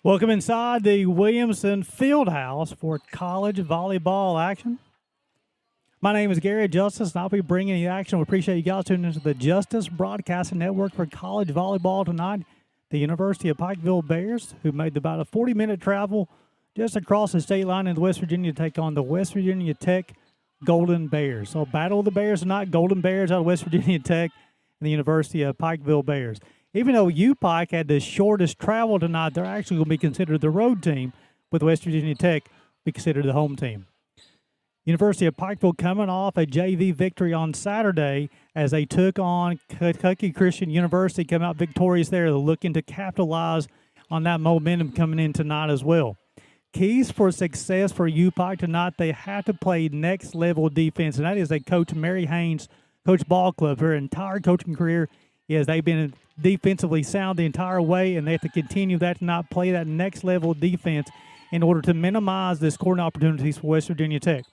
Welcome inside the Williamson Fieldhouse for college volleyball action. My name is Gary Justice, and I'll be bringing you action. We appreciate you guys tuning into the Justice Broadcasting Network for college volleyball tonight. The University of Pikeville Bears, who made about a 40-minute travel just across the state line in West Virginia to take on the West Virginia Tech Golden Bears. So Battle of the Bears tonight, Golden Bears out of West Virginia Tech and the University of Pikeville Bears. Even though UPIKE had the shortest travel tonight, they're actually going to be considered the road team, with West Virginia Tech be considered the home team. University of Pikeville coming off a JV victory on Saturday as they took on Kentucky Christian University, come out victorious there. They're looking to capitalize on that momentum coming in tonight as well. Keys for success for UPIKE tonight, they have to play next-level defense, and that is a Coach Mary Haynes, Coach Ball Club. Her entire coaching career is they've been defensively sound the entire way, and they have to continue that tonight, play that next-level defense in order to minimize the scoring opportunities for West Virginia Tech.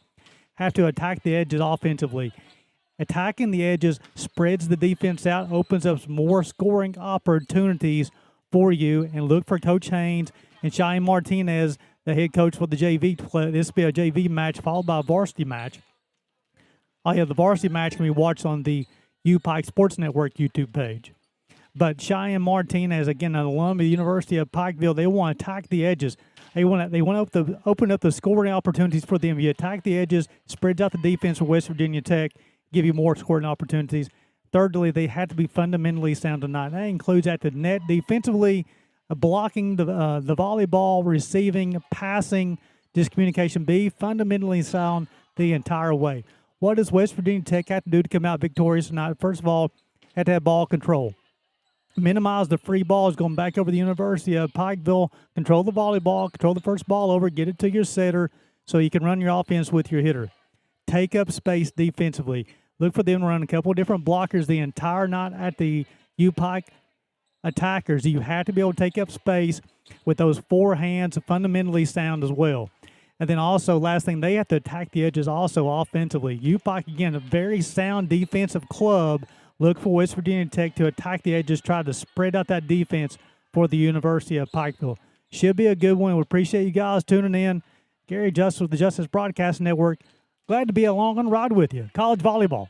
Have to attack the edges offensively. Attacking the edges spreads the defense out, opens up more scoring opportunities for you, and look for Coach Haynes and Cheyenne Martinez, the head coach for the JV. This will be a JV match followed by a varsity match. Oh, yeah, the varsity match can be watched on the UPIKE Sports Network YouTube page. But Cheyenne Martinez, again, an alum of the University of Pikeville, they want to attack the edges. They want to open up the scoring opportunities for them. You attack the edges, spreads out the defense for West Virginia Tech, give you more scoring opportunities. Thirdly, they have to be fundamentally sound tonight. That includes at the net defensively, blocking the volleyball, receiving, passing, just communication. Be fundamentally sound the entire way. What does West Virginia Tech have to do to come out victorious tonight? First of all, have to have ball control. Minimize the free balls going back over the University of Pikeville. Control the volleyball, control the first ball over, get it to your setter so you can run your offense with your hitter. Take up space defensively. Look for them to run a couple of different blockers the entire night at the UPIKE attackers. You have to be able to take up space with those forehands, fundamentally sound as well. And then also, last thing, they have to attack the edges also offensively. UPIKE, again, a very sound defensive club. Look for West Virginia Tech to attack the edges, try to spread out that defense for the University of Pikeville. Should be a good one. We appreciate you guys tuning in. Gary Justice with the Justice Broadcasting Network. Glad to be along on the ride with you. College volleyball.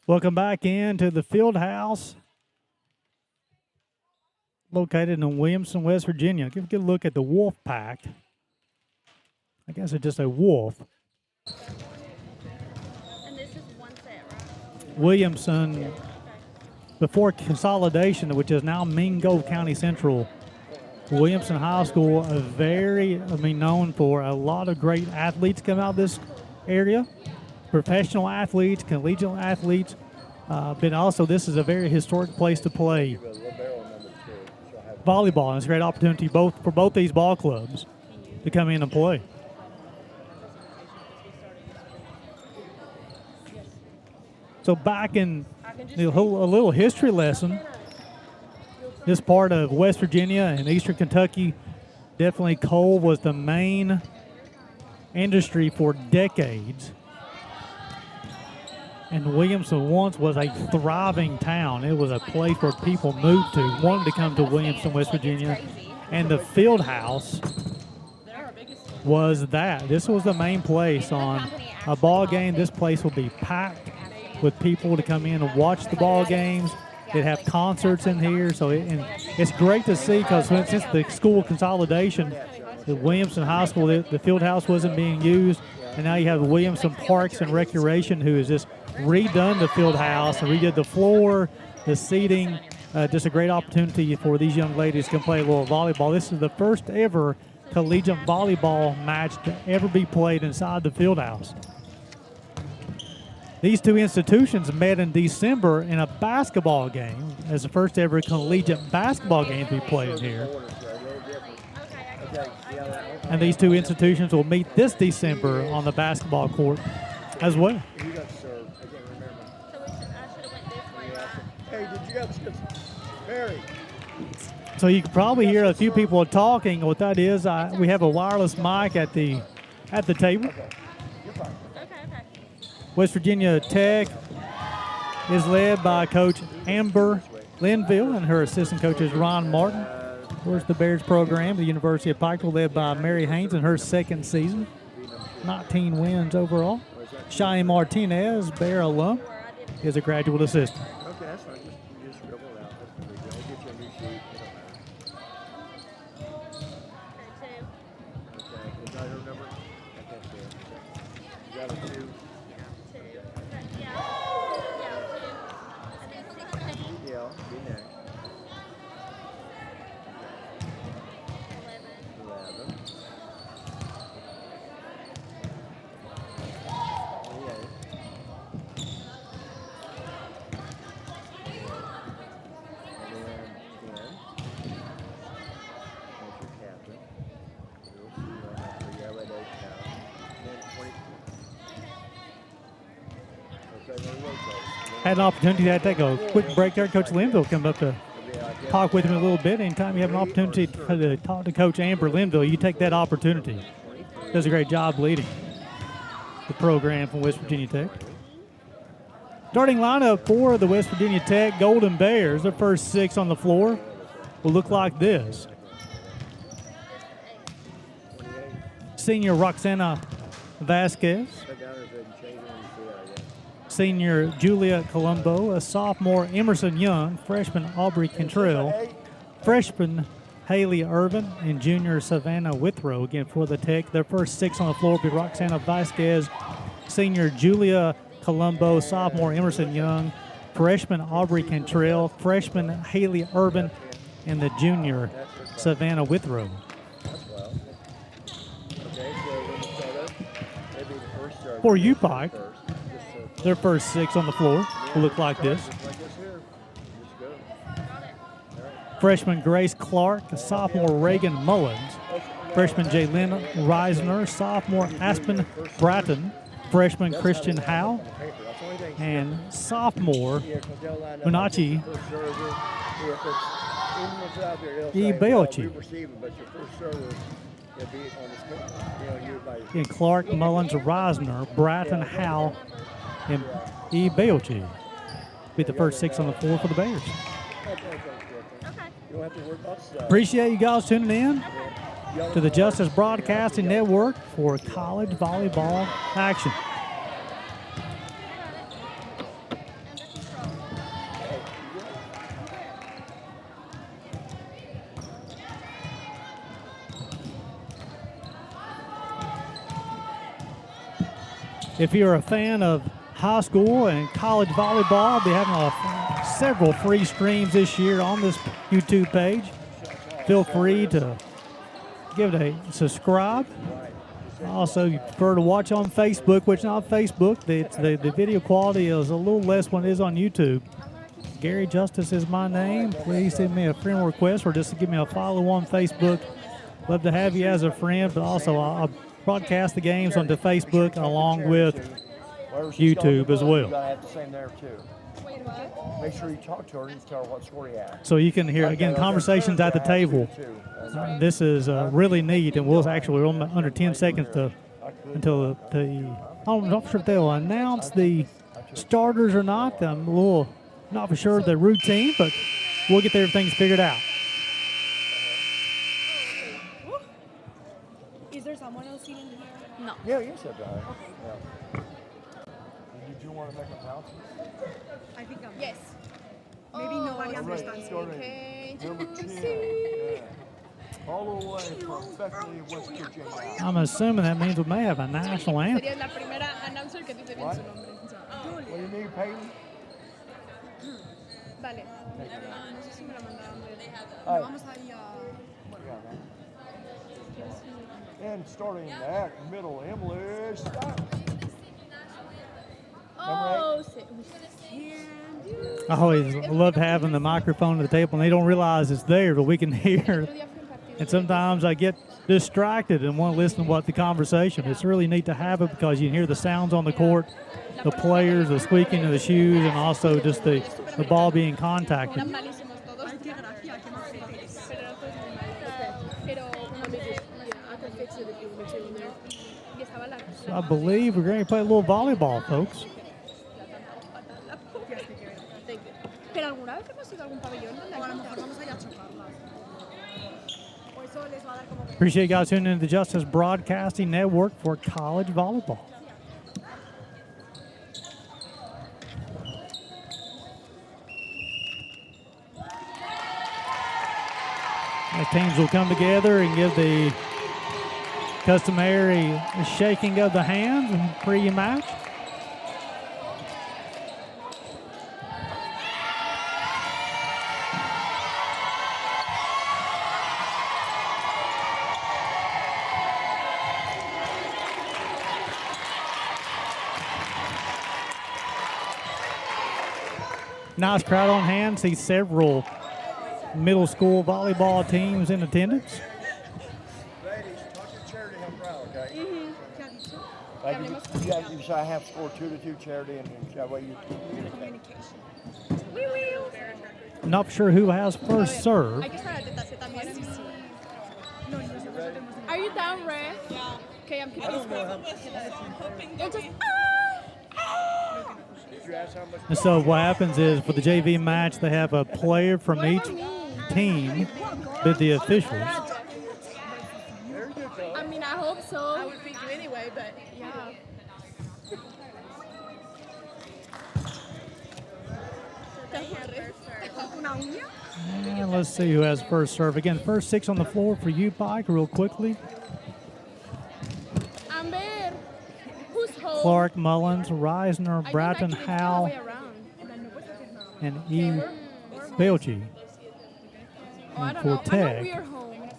Welcome back into the field house located in Williamson, West Virginia. Give a good look at the Wolf Pack. I guess it's just a wolf. And this is one set, right? Williamson, before consolidation, which is now Mingo County Central, Williamson High School, known for a lot of great athletes come out of this area, professional athletes, collegiate athletes. But also, this is a very historic place to play volleyball, and it's a great opportunity for both these ball clubs to come in and play. So back in a little history lesson, this part of West Virginia and Eastern Kentucky, definitely coal was the main industry for decades. And Williamson once was a thriving town. It was a place where people moved to, wanted to come to Williamson, West Virginia. And the field house was that. This was the main place on a ball game. This place will be packed with people to come in and watch the ball games. They'd have concerts in here. So it's great to see, because since the school consolidation, the Williamson High School, the field house wasn't being used. And now you have Williamson Parks and Recreation, who has just redone the field house and redid the floor, the seating. Just a great opportunity for these young ladies to come play a little volleyball. This is the first ever collegiate volleyball match to ever be played inside the field house. These two institutions met in December in a basketball game as the first ever collegiate basketball game to be played here. And these two institutions will meet this December on the basketball court as well. So you can probably hear a few people talking. What that is, we have a wireless mic at the table. West Virginia Tech is led by Coach Amber Linville, and her assistant coach is Ron Martin. Of course, the Bears program, the University of Pikeville, led by Mary Haynes in her second season, 19 wins overall. Cheyenne Martinez, Bear alum, is a graduate assistant. Okay, that's fine. Just dribble it out. That's pretty good. I'll get you a new sheet. Okay, is that her number? I can't see it. You got a 2? Yeah, be next. 11. 28. Had an opportunity to take a quick break there. Coach Linville come up to talk with him a little bit. Anytime you have an opportunity to talk to Coach Amber Linville, you take that opportunity. Does a great job leading the program from West Virginia Tech. Starting lineup for the West Virginia Tech Golden Bears, their first 6 on the floor will look like this. Senior Roxana Vasquez. Senior Julia Colombo, a sophomore Emerson Young, freshman Aubrey Cantrell, freshman Haley Irvin, and junior Savannah Withrow. Again, for the Tech, their first 6 on the floor will be Roxana Vasquez, senior Julia Colombo, sophomore Emerson Young, freshman Aubrey Cantrell, freshman Haley Irvin, and the junior Savannah Withrow. For UPIKE, their first 6 on the floor will look like this. Freshman Grace Clark, sophomore Reagan Mullins, freshman Jaylyn Reisner, sophomore Aspen Bratton, freshman Christian Howe, and sophomore Unachi Ibeochi. And Clark, Mullins, Reisner, Bratton, Howe, and Ibeochi be the first 6 on the floor for the Bears. Appreciate you guys tuning in to the Justice Broadcasting Network for college volleyball action. If you're a fan of high school and college volleyball, I'll be having several free streams this year on this YouTube page. Feel free to give it a subscribe Also, if you prefer to watch on Facebook, which not Facebook, the video quality is a little less when it is on YouTube. Gary Justice is my name. Please send me a friend request or just give me a follow on Facebook. Love to have you as a friend, but also I'll broadcast the games onto Facebook along with YouTube as well. You gotta have the same there too. Make sure you talk to her and tell her what score you at. So you can hear, again, conversations at the table. This is really neat, and we're under 10 seconds until I'm not sure if they'll announce the starters or not. I'm a little not for sure of the routine, but we'll get everything figured out. Is there someone else eating here? No. Yeah, yes, I got it. Yeah. Did you want to make announcements? I think I'm. Yes. Maybe nobody understands. Okay. Number 10. Yeah. All the way from Bethany, West Virginia. I'm assuming that means we may have a national anthem. Sería la primera announcer que dice bien su nombre. What do you need, Peyton? Vale. No sé si me la mandaron. Hi. Vamos ahí a. And starting at middle, Emily Stiles. Oh, I always love having the microphone at the table, and they don't realize it's there, but we can hear. And sometimes I get distracted and want to listen to what the conversation. It's really neat to have it because you can hear the sounds on the court, the players, the squeaking of the shoes, and also just the ball being contacted. So I believe we're going to play a little volleyball, folks. Pero alguna vez hemos ido a algún pabellón donde O a lo mejor vamos a ir a chocarlas. O eso les va a dar como que. Appreciate you guys tuning into the Justice Broadcasting Network for college volleyball. The teams will come together and give the customary shaking of the hands and pre-match. Nice crowd on hand. See several middle school volleyball teams in attendance. Ladies, talk to charity help her out, okay? Mm-hmm. You say I have scored 2-2 charity, and that way you communicate. We will. Not sure who has first serve. Hay que estar atentas también. Are you down, Red? Yeah. Okay, I'm keeping score. You're just. And so what happens is for the JV match, they have a player from each team bid the officials. I mean, I hope so. I would beat you anyway, but yeah. And let's see who has first serve. Again, first 6 on the floor for UPIKE real quickly. Amber, who's home? Clark, Mullins, Reisner, Bratton, Howe, and E. Belgi. Oh, I And don't for know. I know Tech, we're home.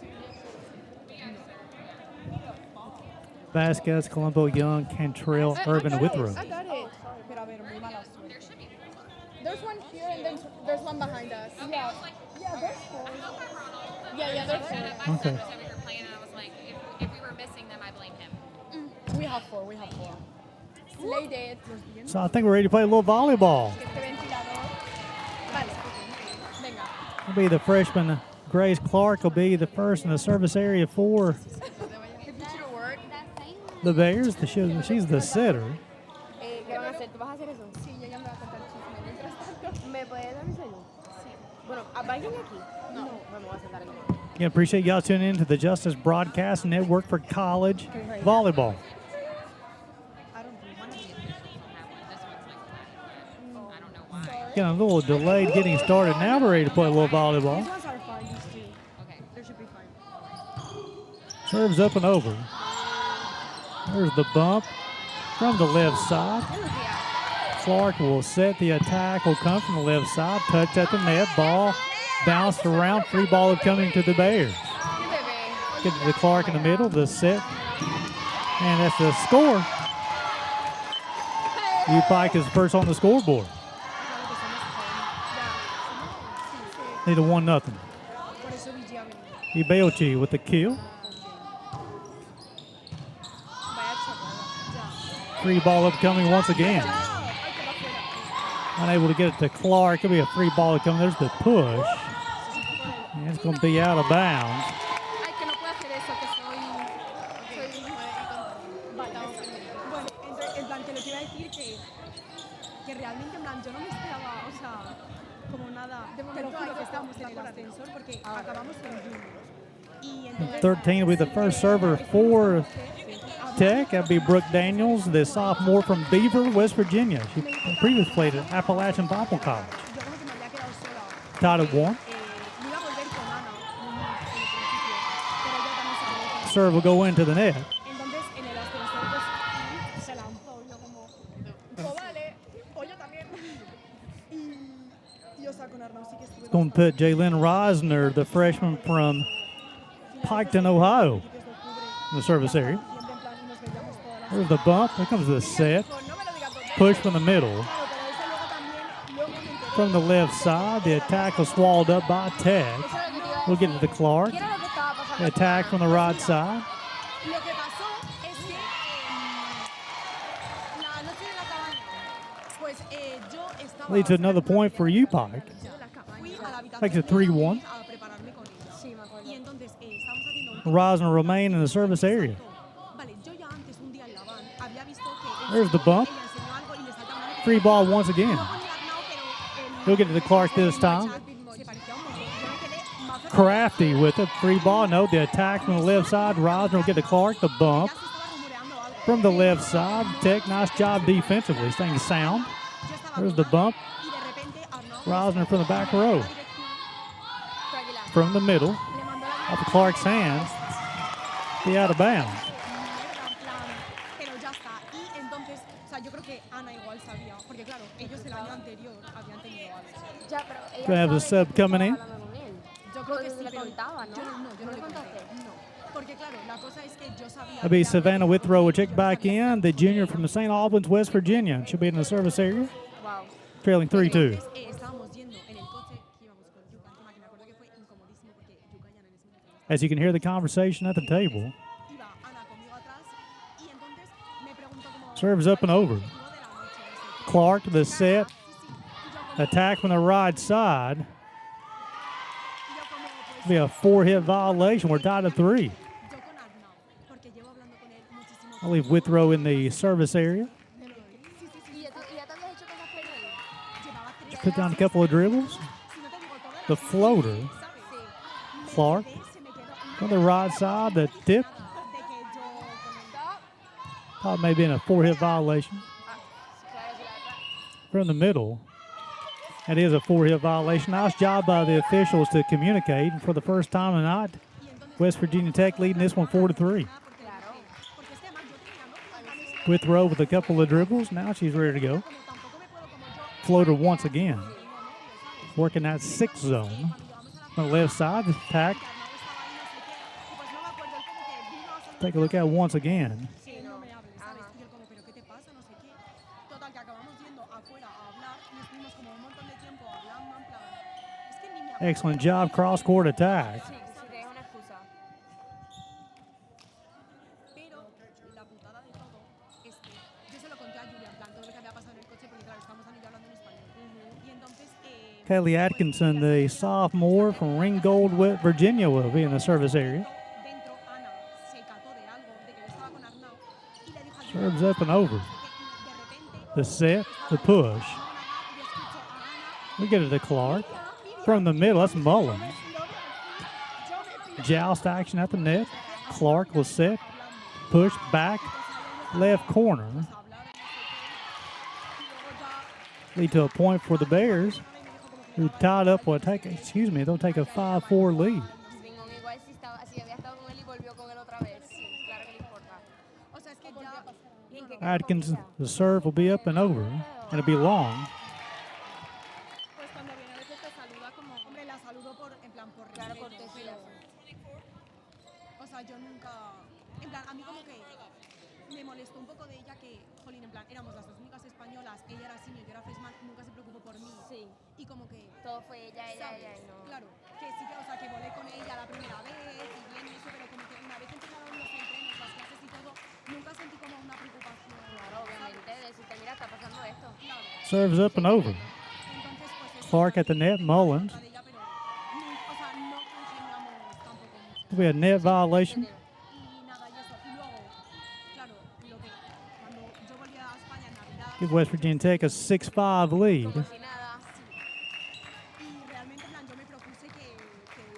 Vasquez, Colombo, Young, Cantrell, Urban, and Withrow. I got it. There's one here and then there's one behind us. Yeah. Yeah, there's 4. Yeah, there's 4. Okay. We were playing, and I was like, if we were missing them, I blame him. We have 4. Slay dead. So I think we're ready to play a little volleyball. Este ventilador. Vale. Venga. Will be the freshman Grace Clark will be the first in the service area for the Bears. She's the setter. ¿Qué van a hacer? ¿Tú vas a hacer eso? Sí, yo ya me voy a contar chisme. Mientras tanto, ¿me puedes dar mi celu? Sí. Bueno, ¿va alguien aquí? No, me voy a sentar aquí. Again, appreciate y'all tuning in to the Justice Broadcast Network for college volleyball. Getting a little delayed getting started. Now we're ready to play a little volleyball. These ones are fine, these two. Okay. They should be fine. Serves up and over. There's the bump from the left side. Clark will set the attack. Will come from the left side. Touch at the net. Ball bounced around. Free ball coming to the Bears. Get to the Clark in the middle. The set And that's the score. UPIKE is first on the scoreboard. Need a 1-0. Por eso Vigi ha venido. Ibelchi with the kill. Vaya chapada. Free ball upcoming once again. Ay, que va fuera. Unable to get it to Clark. It'll be a free ball coming. There's the push. And it's going to be out of bounds. Ay, que no puedo hacer eso, que soy... Bueno, entonces, en plan, que lo que iba a decir que realmente, en plan, yo no me esperaba, o sea, como nada. Te lo juro que estábamos en el ascensor porque acabamos con juniors. Y entonces... 13 will be the first server for Tech. That'll be Brooke Daniels, the sophomore from Beaver, West Virginia. She previously played at Appalachian Bible College. Yo como que me había quedado sola. Tied at 1. Me iba a volver con Ana en el principio, pero ella también se quedó con... Serve will go into the net. Entonces, en el ascensor, pues, se lanzó. Yo como, oh, vale, o yo también. Y o sea, con Arnau sí que estuve It's going to put Jalen Rosner, the freshman from Piketon, Ohio, in the service area. bastante en plan, y nos veíamos todas las... There's the bump. Here comes the set. No me lo digas dos veces. Push from the middle. Claro, pero eso luego también, luego me enteré. From the left side, the attack was swallowed up by Tech. We'll get to the Clark. ¿Qué era lo que estaba pasando? The attack from the right side. Lo que pasó es que la noche de la cabaña, pues yo estaba... Leads to another point for UPIKE. Fui a la habitación Makes it de 3-1. a prepararme con ella. Sí, me acuerdo. Y entonces estábamos haciendo un... Rosner remain in the service area. Vale, yo ya antes, un día en la van, había visto que... There's the bump. ella enseñó algo y le saltaba una vez. Free ball once again. No con Arnau, pero He'll get to the Clark this time. se parecía un montón. Yo me quedé más... Crafty with it. Free ball. No, the attack from the left side. Rosner will get to Clark. The bump Ya se estaba rumoreando algo. from the left side. Tech, nice job defensively, staying sound. Yo estaba There's the bump. y de repente Arnau... Rosner from the back row. Tranquila. From the middle. Le mandó la Off of Clark's hands. Be out of bounds. mierda, en plan, pero ya está. Y entonces, o sea, yo creo que Ana igual sabía, porque claro, ellos el año anterior habían tenido algo. Ya, pero ella Gonna have the sabe sub que coming in. estaba hablando con él. Yo creo que sí, le pero contaba, ¿no? Yo no, yo ¿No no le contaste? No, porque claro, la cosa es que yo sabía... That'll be que Savannah había- Withrow will check back in. The junior from St. Albans, West Virginia. She'll be in the service area. Wow. Trailing 3-2. Entonces, estábamos yendo en el coche que íbamos con Yuka, encima que me acuerdo que fue incomodísimo porque Yuka ya en ese momento no estaba. As you can hear the conversation at the table. Iba Ana conmigo atrás y entonces me preguntó como... Serves up and over. "¿Cuál es el objetivo de la noche?" No sé qué. Clark to the set. Sí, sí. Y yo como... Attack from the right side. Y yo como, pues, Be a 4-hit violation. We're tied at 3. yo con Arnau, porque llevo hablando con él muchísimo I'll leave Withrow in the service area. tiempo. Sí, sí, sí. ¿Y ya te habías hecho cosas con él? Llevaba 3 Put down a couple of dribbles. Si no te digo toda la The floater. ¿sabes? Clark Se me quedó from the right side. The tip. de que yo con él. Thought maybe in a 4-hit violation. Claro, sí, la verdad. From the middle. That is a 4-hit violation. Nice job by the officials to communicate. And for the first time tonight, West Virginia Tech leading this one 4-3. Porque es que además yo tenía, ¿no? Withrow with a couple of dribbles. Now she's ready to go. Como tampoco me puedo como yo. Floater once again. Working that 6 zone. On the left side, the attack. Take a look at it once again. Sí, no me hables, ¿sabes? Y él como, pero ¿qué te pasa? No sé qué. Total, que acabamos yendo afuera a hablar y estuvimos como un montón de tiempo hablando, en plan... Es que ni me acuerdo. Excellent job, cross-court attack. Sí, es una excusa. Pero la putada de todo es que yo se lo conté a Julia, en plan, todo lo que había pasado en el coche, porque claro, estamos Ana y yo hablando en español. Y entonces... Kelly Atkinson, the sophomore from Ringgold, Virginia, will be in the service area. Dentro, Ana se cató de algo, de que yo estaba con Arnau, y le dijo a Julia... Serves up and over. De repente... The set, the push. We get it to Clark. From the middle, that's Mullins. Joust action at the net. Clark will set. Push back. Left corner. Lead to a point for the Bears, who tied up, they'll take a 5-4 lead. Igual si había estado con él y volvió con él otra vez. Claro que le importa. O sea, es que ya... ¿En qué Atkins, the serve will be up and over, and it'll be long. Pues cuando viene a veces te saluda como... Hombre, la saludo por, en plan, por Claro, respeto, cortesía. pero... O sea, yo nunca... En plan, a mí como que... me molestó un poco de ella que, jolín, en plan, éramos las dos únicas españolas, ella era senior, yo era freshman, nunca se preocupó por mí. Sí. Y como que... Todo fue ella, ¿sabes? y no. Claro, que sí que, o sea, que volé con ella la primera vez y bien y eso, pero como que una vez empezaron los entrenos, las clases y todo, nunca sentí como una preocupación. Claro, obviamente, decirte, mira, está pasando esto. Claro. Serves up and over. Entonces, pues eso, Clark at the net, Mullins. de ella, pero, o sea, no congeniamos tampoco mucho. We had net violation. Y nada, y eso. Y luego, claro, lo que cuando yo volví a España en Navidad, Give West Virginia Tech a 6-5 lead. Como si nada. y realmente, en plan, yo me propuse que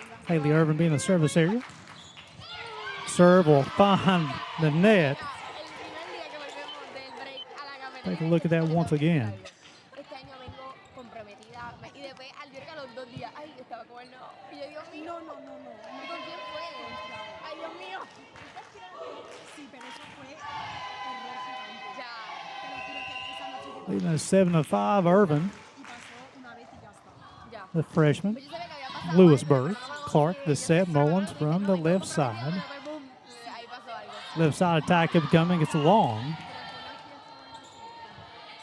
iba a Haley Irvin being in the service area. Serve will find the net. El primer día que volvemos del break a la cámara. Take a look at that once again. Este año vengo comprometida. Y después, al llegar a los 2 días, ay, estaba como el no. Y yo, Dios mío. No. ¿Y con quién fue? Ay, Dios mío. Sí, pero eso fue horror gigante. Ya. Te lo juro que esa noche llegó Leading at 7-5, Irvin, y pasó una vez y ya está. Ya. the freshman. Pues yo sabía que había pasado Lewisburg. algo, pero Clark, no the set, Mullins from the left side. boom, ahí pasó algo. Left side attack kept coming. It's long.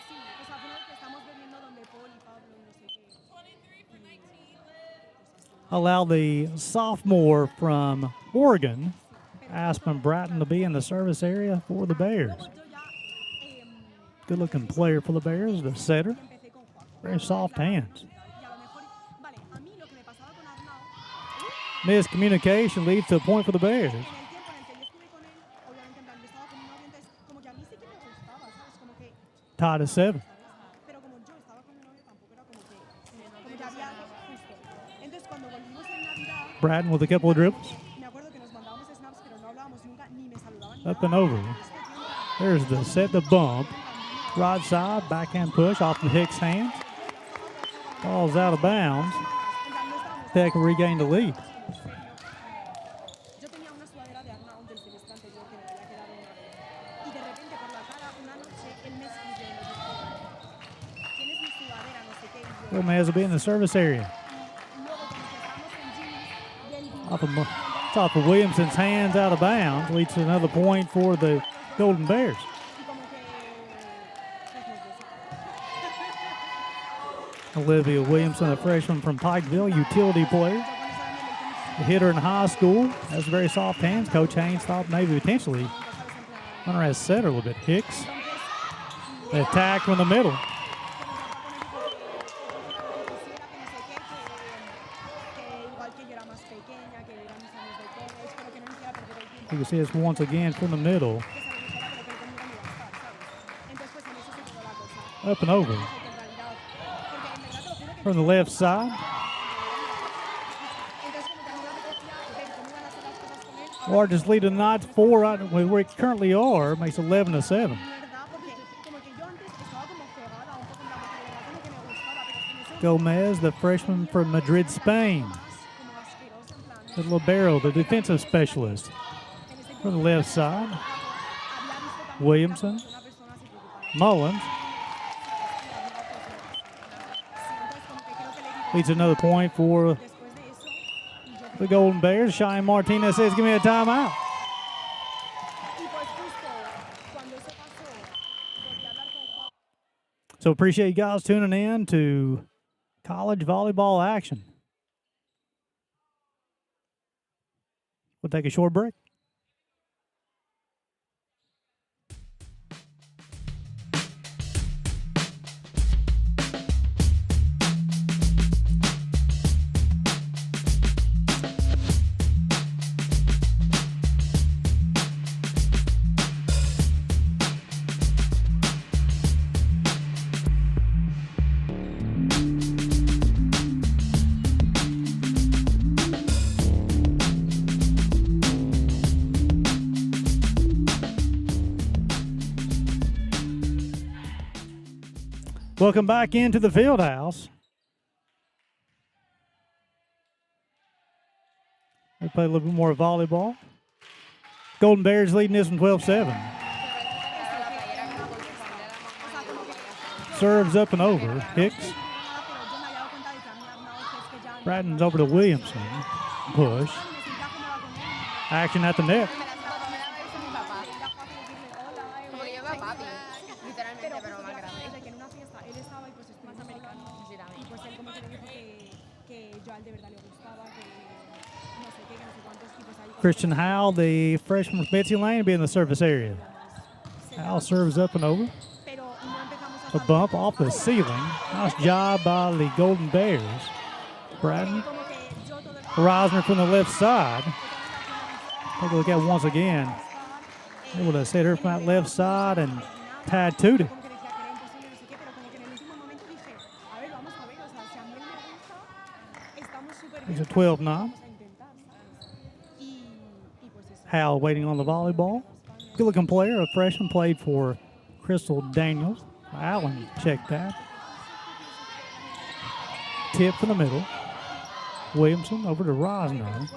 Sí, o sea, fue una vez que estamos bebiendo donde Paul y Pablo y no sé qué. Allow the sophomore from Oregon, Aspen Bratton, to be in the service area for the Bears. Luego yo ya Good looking player for the Bears, the setter. empecé con Juan. Very soft hands. Y a lo mejor, vale, a mí lo que me pasaba con Arnau, Miscommunication leads to a point for the Bears. en el tiempo en el que yo estuve con él, obviamente en plan, yo estaba con mi novio, entonces como que a mí sí que me gustaba, ¿sabes? Como que, Tied at 7. pero como yo estaba con mi novio tampoco era como que ya había justo. Entonces cuando volvimos en Navidad, Bratton with a couple of dribbles. me acuerdo que nos mandábamos snaps, pero no hablábamos nunca, ni me saludaban ni Up nada. and over. There's the set, the bump. Right side, backhand push off the Hicks' hands. Ball's out of bounds. Tech regained the lead. Yo tenía una sudadera de Arnau del semestre anterior que me había quedado una vez. Y de repente por la cara, una noche, él me escribió y me dijo, tienes mi sudadera, no sé qué. Y yo, Gomez will be in the service area. luego como que estábamos en jeans, y él dijo, Top of Williamson's hands out of bounds. Leads to another point for the Golden Bears. y como que, pues nos besamos. Olivia Williamson, a freshman from Pikeville, utility player. Yo con esa Daniel le hice muchísimo A hitter in high school. Has very soft hands. Coach Haynes thought maybe potentially tiempo, ¿sabes? En plan, runner has setter a little bit. Hicks. entonces, The attack from the middle. igual que yo era más pequeña, que eran mis años de college, pero que no me hiciera perder el tiempo. You can see this once again from the middle. Que se lo dijera, pero que conmigo no iba a estar, ¿sabes? Entonces, pues en eso se quedó la cosa. Up and over. Dije que en realidad, porque en verdad te lo juro que From the left side. entonces como que a mí me apetecía ver cómo iban a hacer las cosas con él. Largest lead of the night, 4 right where we currently are, makes 11-7. Mierda, porque como que yo antes estaba como cegada un poco en la boca, de verdad como que me gustaba, pero en ese Gomez, the freshman from Madrid, Spain. más como asqueroso, en plan, The libero, the defensive specialist. en ese From the left side, había visto también Williamson, que una persona se preocupaba. Mullins. Entonces como que creo que le digo, Leads to another point for después de eso, y yo the Golden Bears. Cheyenne Martinez says, give me a timeout. y pues justo cuando eso pasó, volví a hablar con Juan. So appreciate you guys tuning in to college volleyball action. We'll take a short break. Welcome back into the field house. We play a little bit more volleyball. Golden Bears leading this one 12-7. Serves up and over. Hicks. Bratton's over to Williamson. Push. Action at the net. pero más grande. O sea, que en una fiesta él estaba y pues estuvimos más americano. Sí, también. Y pues él como que le dijo que yo a él de verdad le gustaba, que no sé qué, que no sé cuántos tipos ahí. Christian Howell, the freshman from Betsy Lane, will be in the service area. Howell serves up and over. Pero no empezamos a A bump off the ceiling. Nice job by the Golden Bears. Bratton. como que yo todo el Reisner from the left side. Take a look at it once again. Able to set her from that left side and pad Tootie. como que decía que era imposible, no sé qué, pero como que en el último momento dije, a ver, vamos a ver, o sea, si a mí él me gusta, estamos súper bien. It's a 12-9. Vamos a intentar, ¿sabes? Y pues eso. Howell waiting on the volleyball. Good looking player, a freshman, played for Crystal Daniels. Allen checked that. Tip from the middle. Williamson over to Rosner.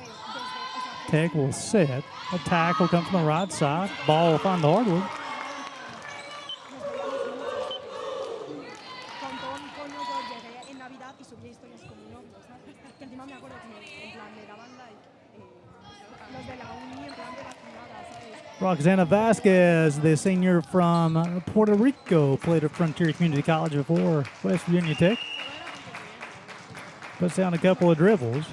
Tech will set. Attack will come from the right side. Ball will find the hardwood. Con yo llegué en Navidad y subía historias con mi novio, ¿sabes? Que encima me acuerdo que en plan me daban like los de la uni en plan de vacunada, ¿sabes? Roxana Vasquez, the senior from Puerto Rico, played at Frontier Community College before West Virginia Tech. Puts down a couple of dribbles.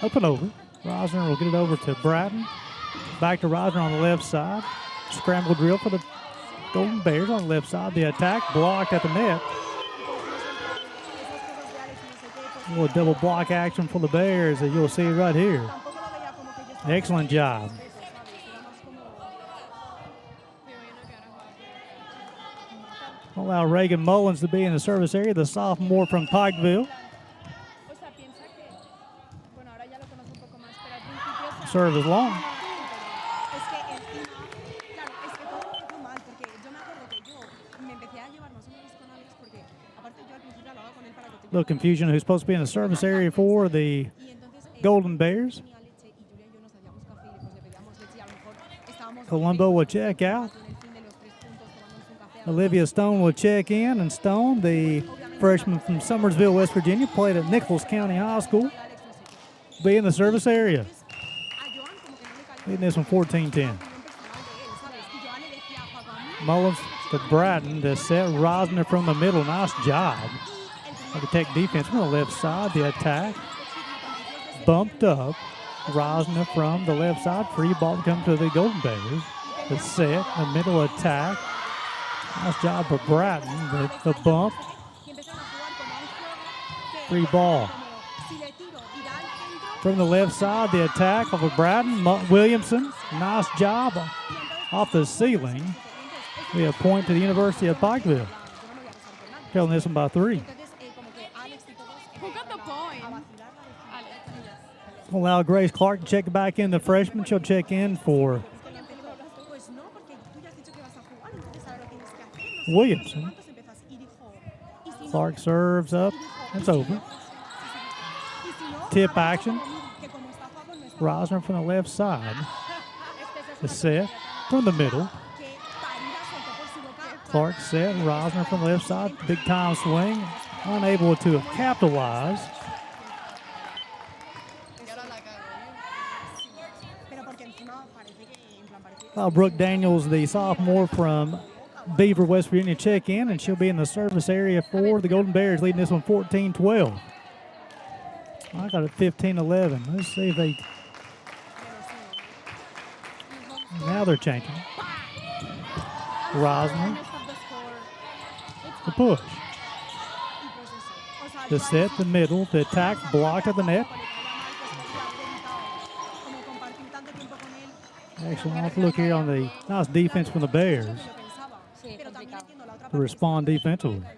Up and over. Rosner will get it over to Bratton. Back to Rosner on the left side. Scramble drill for the Golden Bears on the left side. The attack blocked at the net. A little double block action for the Bears that you'll see right here. Tampoco lo veía como que yo estaba Excellent job. ¿sabes? Era más como Allow Reagan Mullins to be in the service area, the sophomore from Pikeville. o sea, piensa que bueno, ahora ya lo conozco un poco más, pero al principio o sea, Serve is long. es que encima, claro, es que todo empezó mal, porque yo me acuerdo que yo me empecé a llevar más o menos con Alex, porque aparte yo al principio hablaba con él para que te Little confusion who's supposed to be in the service area for the y entonces Golden Bears. tenía leche y Julia y yo nos hacíamos café y pues le pedíamos leche y a lo mejor estábamos Colombo will check out. en el fin de los 3 puntos tomándonos un café. Olivia Stone will check in, and Stone, the freshman from Summersville, West Virginia, played at Nichols County High School, Alex no sé qué. be in the service area. A Joan como que no le cayó Leading this one 14-10. opinión personal de él, ¿sabes? Y Joan le decía, papá, a mí Mullins to Bratton to set Rosner from the middle. Nice job. Like a Tech defense from the left side. The attack bumped up. Rosner from the left side. Free ball to come to the Golden Bears. The set, the middle attack. Nice job for Bratton. The bump. y empezaron a jugar como a un juego que Free ball. como si le tiro y da al centro, From the left side, the attack of Bratton. Williamson. Nice job off the ceiling. We have a point to the University of Pikeville. yo no me voy a besar con nadie. Trailing this one by 3. Entonces, como que Alex y todos Who got the point? a vacilarla de Allow Grace Clark to check back in, the freshman. She'll check in for que le empezó, pues no, porque tú ya has dicho que vas a jugar, entonces ahora lo tienes que hacer. No sé Williamson. cuántos empezás. Y dijo, y si no, Clark serves up. It's over. y si no, Tip habrá action. como mí, que como está Pablo, no está Rosner from the left side. Este The set from the middle. que Parida soltó por su boca. Clark set. Rosner from the left side. Big time swing. Unable to capitalize. Pero porque encima parece que, en plan, parece que Brooke Daniels, the sophomore from Beaver, West Virginia, check in, and she'll be in the service area for the Golden Bears, leading this one 14-12. I got it 15-11. Let's see if they. Now they're changing. Rosner, the push. The set, the middle, the attack, blocked at the net. como compartir tanto tiempo con él, Actually, let's look here on the nice defense from the Bears lo pensaba. Sí, es Pero también complicado. entiendo la otra to parte. respond defensively. Ya, es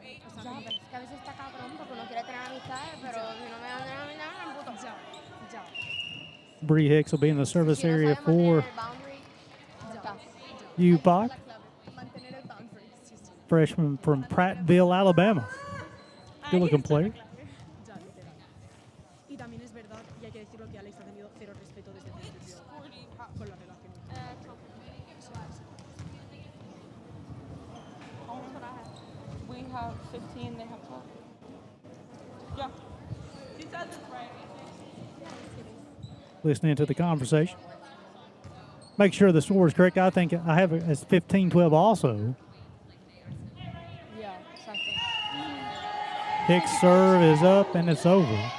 que a veces está cabrón porque uno quiere tener amistades, pero si no me dan amistades, me emputo. Ya. Bree Hicks will be in the service Si no area sabes mantener for el boundary, está. UPIKE, Mantener el boundary. Sí, sí. freshman from Prattville, Alabama. Good looking player. Ya, literal. Y también es verdad, y hay que decirlo, que Alex ha tenido cero respeto desde el principio con la relación. We have 15, they have 12. Yeah. She says it's right. Listening to the conversation. make sure the score is correct. I think I have it as 15-12 also. Yeah, exacto. Hicks' serve is up, and it's over.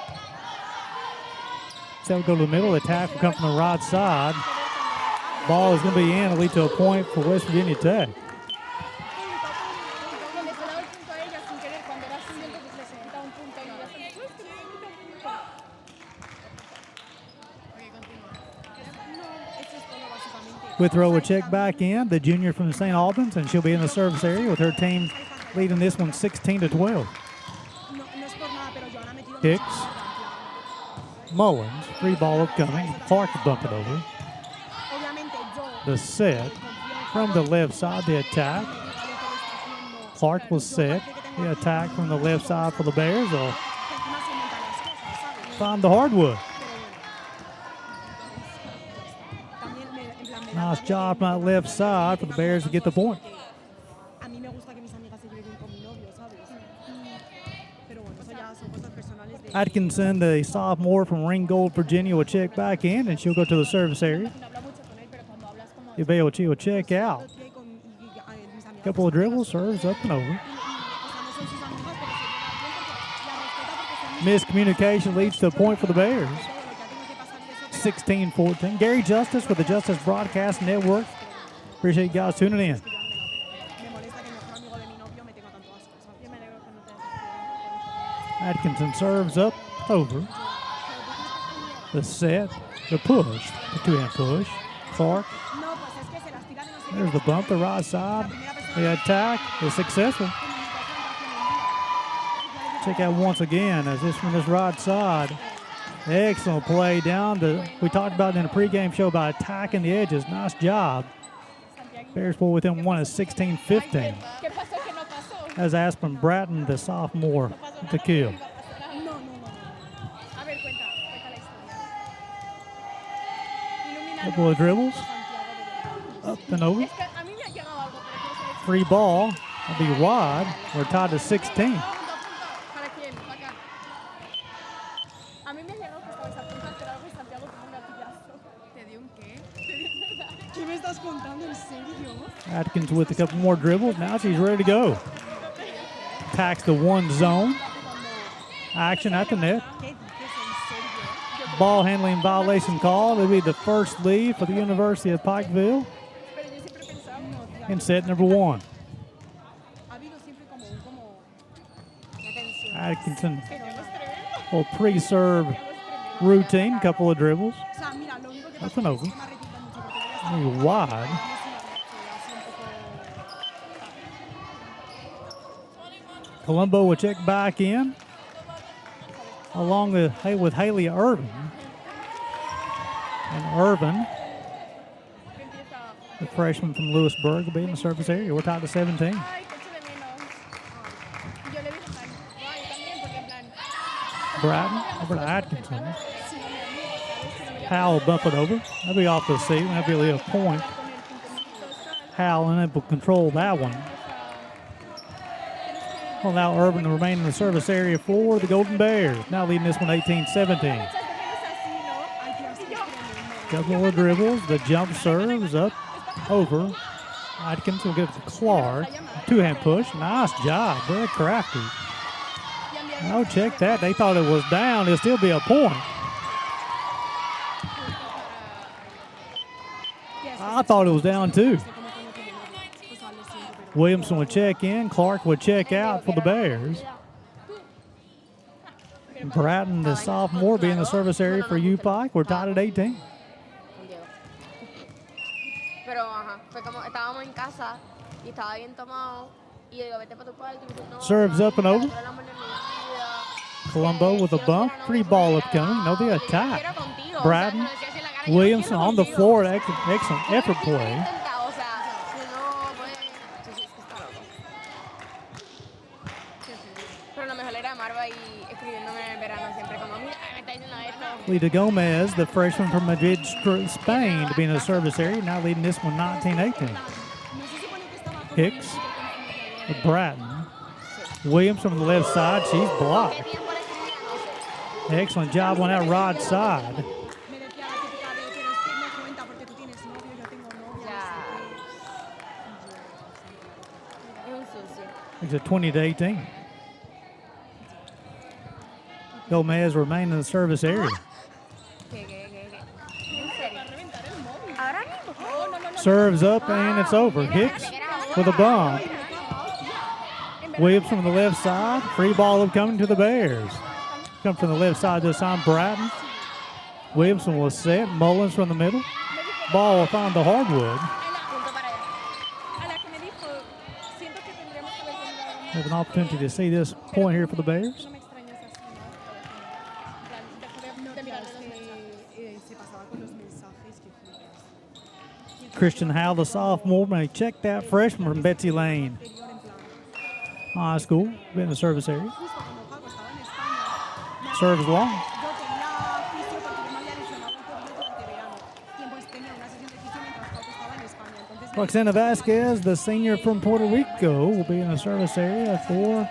So we go to the middle. The attack will come from the right side. Ball is going to be in. It'll lead to a point for West Virginia Tech. Que le suena el punto a ella sin querer cuando era siguiente pues le quita un punto y ya está. No, eso es todo básicamente. With throw a check back in, the junior from St. Albans, and she'll be in the service area with her team leading this one 16-12. No, no es por nada, pero Joana ha metido mucha Hicks. mierda, en plan. Mullins, free ball upcoming. Clark will bump it over. Obviamente yo The set from the left side, the attack. Clark will set. The attack from the left side for the Bears. Will find the hardwood. Nice job from that left side for the Bears to get the point. A mí me gusta que mis amigas se lleven con mi novio, ¿sabes? Pero bueno, eso ya son cosas personales de... Atkinson, the sophomore from Ringgold, Virginia, will check back in, and she'll go to the service area. Ibeo, will check out. Couple of dribbles, serves up and over. Miscommunication leads to a point for the Bears. 16-14. Gary Justice with the Justice Broadcast Network. Appreciate you guys tuning in. Atkinson serves up, over. The set, the push, the two-hand push. Clark. There's the bump, the right side. The attack is successful. Check out once again as this from this right side. Excellent play down to, we talked about in the pregame show about attacking the edges. Nice job. Bears pull within one at 16-15. As Aspen Bratton, the sophomore, with the kill. Couple of dribbles. Up and over. Free ball. Will be wide. We're tied to 16. ¿Qué me estás contando? ¿En serio? Atkins with a couple more dribbles. Now she's ready to go. Attacks the one zone. Action at the net. Ball handling violation call. It'll be the first lead for the University of Pikeville. In set number one. Atkinson will pre-serve routine. Couple of dribbles. Up and over. Wide. Colombo will check back in along with Haley Irvin. And Irvin, the freshman from Lewisburg, will be in the service area. We're tied to 17. Bratton over to Atkinson. Howell will bump it over. That'll be off the seat. That'll be a point. Howell unable to control that one. Well, now Irvin will remain in the service area for the Golden Bears. Now leading this one 18-17. Couple of dribbles. The jump serves up, over. Atkins will give it to Clark. Two-hand push. Nice job. Very crafty. Oh, check that. They thought it was down. It'll still be a point. I thought it was down too. Williamson would check in. Clark would check out for the Bears. Bratton, the sophomore, be in the service area for UPIKE. We're tied at 18. Pero, ajá, fue como, estábamos en casa y estaba bien tomado. Y yo digo, vete para tu cuarto. Y me dice, no, Serves up and over. tú eres el amor de mi vida. Colombo with a bump. Free ball upcoming. No, the attack. Bratton, Williamson on the floor. Excellent effort play. Lita Gomez, the freshman from Madrid, Spain, to be in the service area. Now leading this one 19-18. Hicks, Bratton. Williams from the left side. She's blocked. Excellent job on that right side. Makes it 20-18. Gomez remain in the service area. Ahora mismo. Serves up and it's over. Hits with a bump. Williams from the left side. Free ball coming to the Bears. Come from the left side this time, Bratton. Williamson will set. Mullins from the middle. Ball will find the hardwood. Have an opportunity to see this point here for the Bears. No me extrañas así, ¿no? Pero se pasaba con los mensajes que flipas. Christian Howe, the sophomore, may check that freshman from Betsy Lane High School. Been in the service area. Justo cuando Paco estaba en España, Serves long. yo tenía fisio porque yo me había lesionado un poquito durante verano. Y pues tenía una sesión de fisio mientras Paco estaba en España. Entonces, Roxana Vasquez, the senior from Puerto Rico, will be in the service area for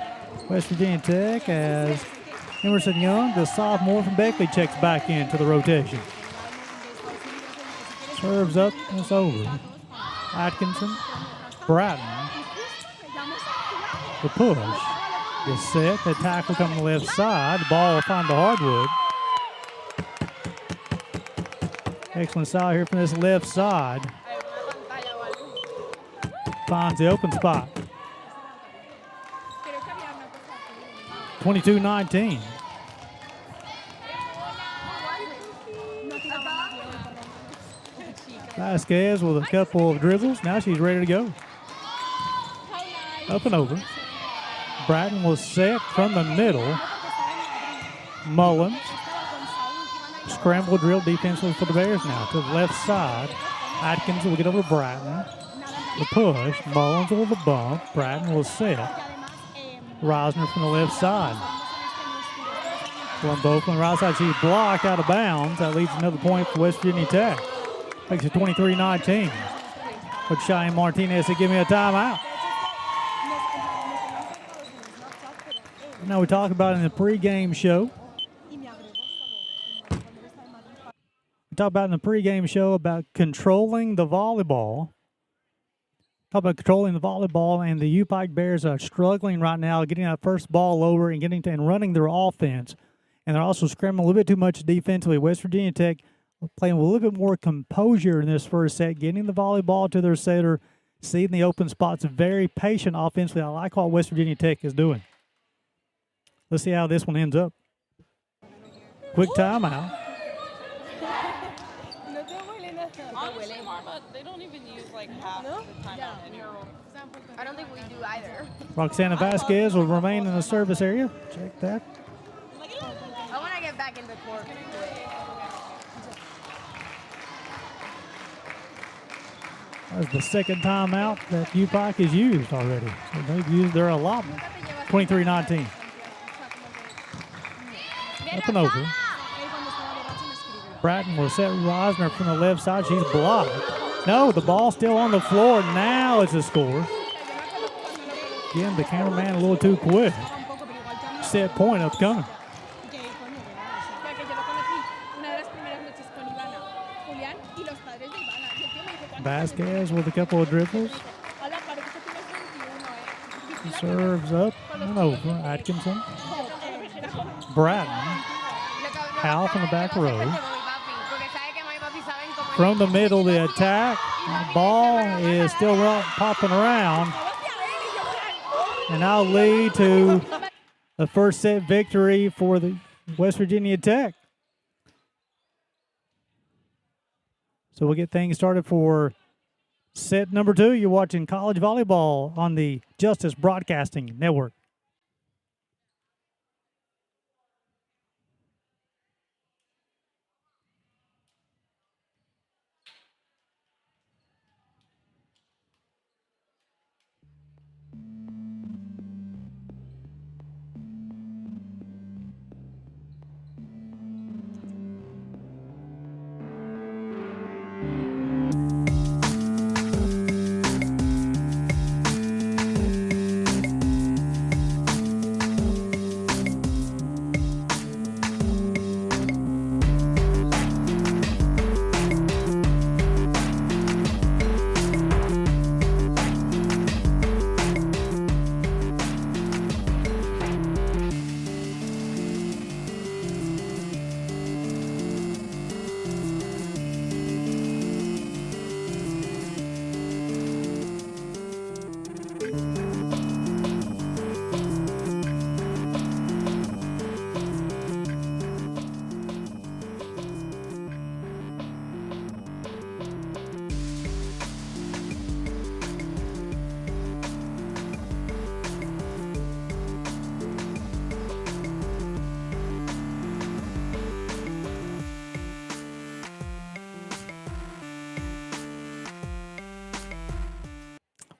West Virginia Tech as Emerson Young, the sophomore from Beckley, checks back into the rotation. Serves up and it's over. Atkinson, Bratton, the push, the set, the tackle coming to the left side. The ball will find the hardwood. Excellent style here from this left side. Finds the open spot. 22-19. Vasquez with a couple of dribbles. Now she's ready to go. Up and over. Bratton was set from the middle. Mullins. Scramble drill defensively for the Bears now. To the left side. Atkins will get over Bratton. The push. Mullins with the bump. Bratton will set. Reisner from the left side. One both on the right side. She's blocked out of bounds. That leads another point for West Virginia Tech. Makes it 23-19. But Cheyenne Martinez said, give me a timeout. Now we talk about in the pregame show. We talk about in the pregame show about controlling the volleyball. Talk about controlling the volleyball, and the UPIKE Bears are struggling right now, getting that first ball over and getting to and running their offense. And they're also scrambling a little bit too much defensively. West Virginia Tech playing with a little bit more composure in this first set, getting the volleyball to their setter, seeing the open spots, very patient offensively. I like what West Virginia Tech is doing. Let's see how this one ends up. Quick timeout. Honestly, Marva, they don't even use like half the timeout anymore. I don't think we do either. Roxana Vasquez will remain in the service area. Check that. I want to get back in the court. That's the second timeout that UPIKE has used already. So they've used their allotment. 23-19. Up and over. Bratton will set Reisner from the left side. She's blocked. No, the ball's still on the floor. Now it's a score. Again, the cameraman a little too quick. Set point upcoming. Vasquez with a couple of dribbles. Serves up and over. Atkinson. Bratton. Howe from the back row. From the middle, the attack. The ball is still popping around. And that'll lead to the first set victory for the West Virginia Tech. So we'll get things started for set number 2. You're watching college volleyball on the Justice Broadcasting Network.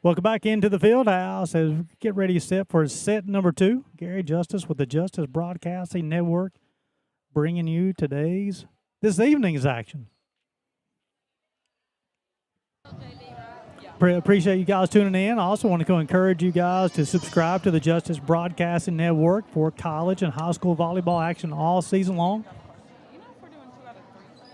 Welcome back into the field house as we get ready to set for set number 2. Gary Justice with the Justice Broadcasting Network bringing you this evening's action. Appreciate you guys tuning in. I also want to encourage you guys to subscribe to the Justice Broadcasting Network for college and high school volleyball action all season long.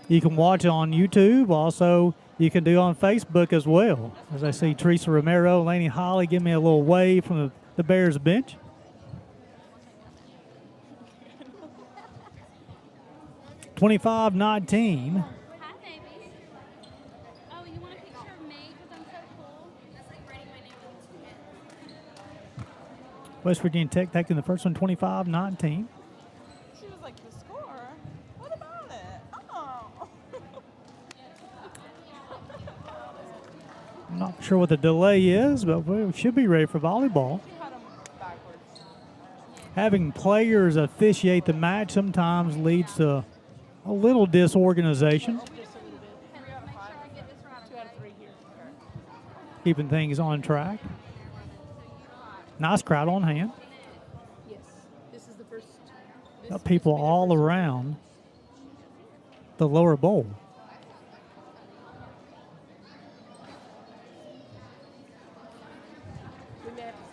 You can watch it on YouTube. Also, you can do on Facebook as well. As I see Teresa Romero, Laney Holly give me a little wave from the Bears bench. $25-19. Hi, baby. Oh, you want a picture of me because I'm so cool? That's like writing my name on the West Virginia Tech taking the first one, 25-19. She was like, the score? What about it? Oh. I'm not sure what the delay is, but we should be ready for volleyball. She had them backwards. Having players officiate the match sometimes leads to a little disorganization, Just a little bit. 3 out of 5. 2 out of 3 here. keeping things on track. Nice crowd on hand. Yes, this is the first. Got people all around the lower bowl.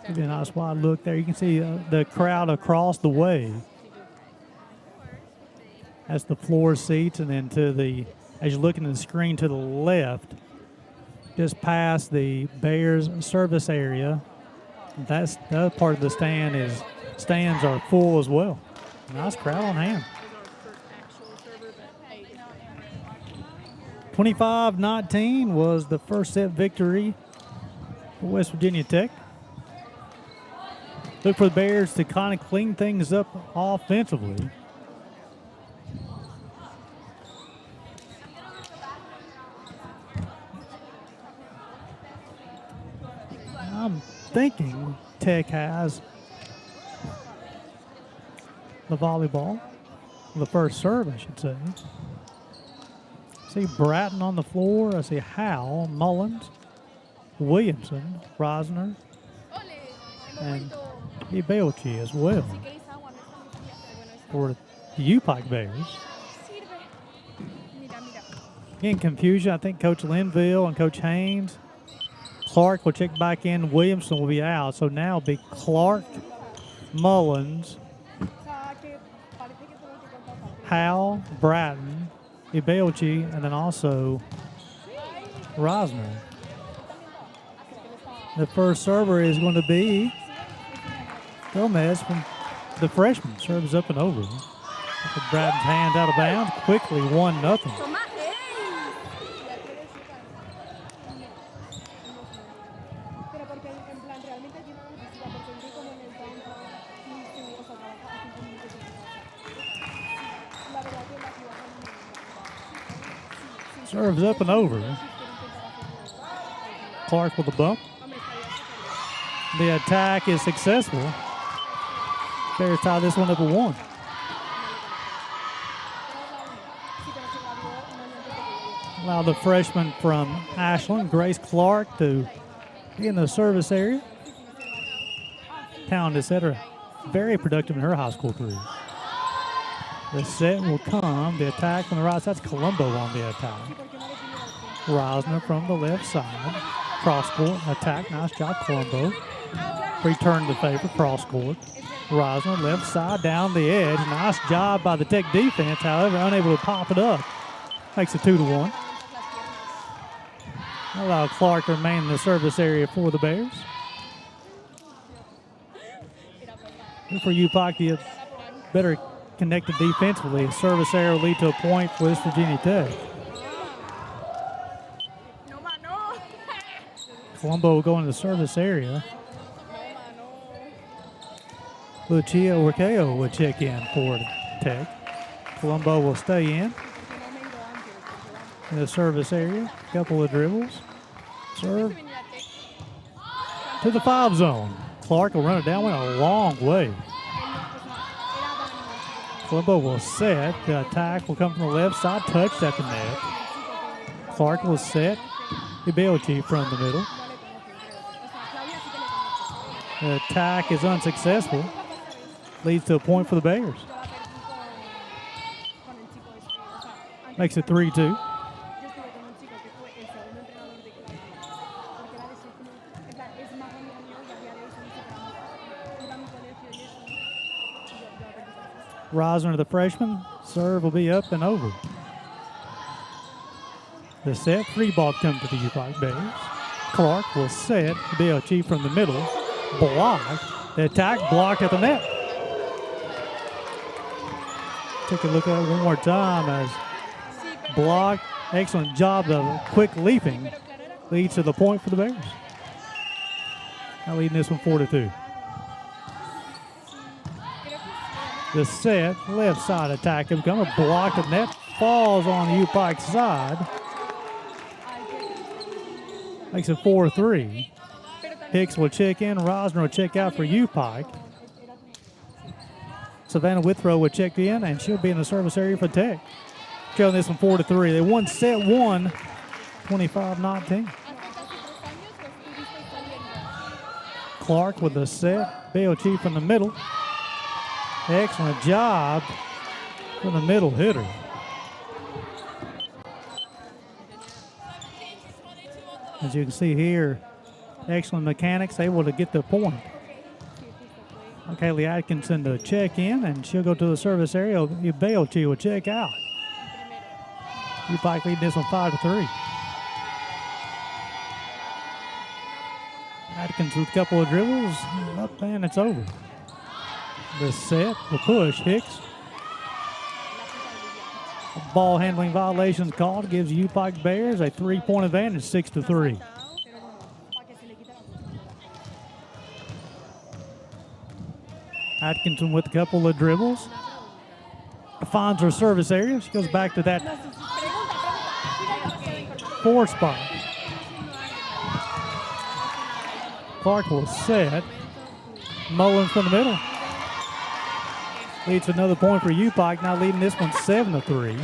Give you a nice wide look there. You can see the crowd across the way. That's the floor seats, and then as you look into the screen to the left, just past the Bears service area, that's the other part of the stands are full as well. Nice crowd on hand. 25-19 was the first set victory for West Virginia Tech. Look for the Bears to kind of clean things up offensively. I'm thinking Tech has the volleyball, the first serve, I should say. See Bratton on the floor. I see Howell, Mullins, Williamson, Rosner, and Ibelchi as well for the UPIKE Bears. Again, confusion. I think Coach Linville and Coach Haynes. Clark will check back in. Williamson will be out. So now it'll be Clark, Mullins, Howell, Bratton, Ibelchi, and then also Rosner. The first server is going to be Gomez from the freshman. Serves up and over. Bratton's hand out of bounds. Quickly 1-0. Serves up and over. Clark with the bump. The attack is successful. Bears tie this one up at 1. Allow the freshman from Ashland, Grace Clark, to be in the service area. Talented setter, very productive in her high school career. The set will come. The attack from the right side. That's Colombo on the attack. Rosner from the left side. Cross court attack. Nice job, Colombo. Return the favor. Cross court. Rosner left side down the edge. Nice job by the Tech defense. However, unable to pop it up. Makes it 2-1. Allow Clark to remain in the service area for the Bears. And for UPIKE, the better connected defensively. Service area will lead to a point for West Virginia Tech. Colombo will go into the service area. Lucia Urqueo will check in for Tech. Colombo will stay in the service area. Couple of dribbles. Serve to the 5 zone. Clark will run it down. Went a long way. Colombo will set. The attack will come from the left side. Touched at the net. Clark will set. Ibelchi from the middle. The attack is unsuccessful. Leads to a point for the Bears. Yo la perdí con el chico este. O sea, antes Makes it de estar- 3-2. Yo estuve con un chico que fue el segundo entrenador de clase. Porque era de su club. En plan, es más amigo mío y a día de hoy son súper amigos. Iba a mi colegio y eso. Y yo la perdí con eso. Rosner, the freshman, serve will be up and over. The set, free ball comes to the UPIKE Bears. Clark will set, BLG from the middle, blocked. The attack blocked at the net. Take a look at it one more time as blocked. Excellent job of quick leaping. Leads to the point for the Bears. Now leading this one 4-2. The set, left side attack has become a block. The net falls on the UPIKE side. Makes it 4-3. Hicks will check in. Rosner will check out for UPIKE. Savannah Withrow will check in, and she'll be in the service area for Tech. Trailing this one 4-3. They won set one, 25-19. Clark with the set. BLG from the middle. Excellent job from the middle hitter. As you can see here, excellent mechanics, able to get the point. Kaylee Atkinson to check in, and she'll go to the service area. BLG will check out. UPIKE leading this one 5-3. Atkins with a couple of dribbles, up and it's over. The set, the push, Hicks. Ball handling violations called, gives UPIKE Bears a 3-point advantage, 6-3. Atkinson with a couple of dribbles. Finds her service area. She goes back to that 4 spot. Clark will set. Mullins from the middle. Leads to another point for UPIKE, now leading this one 7-3.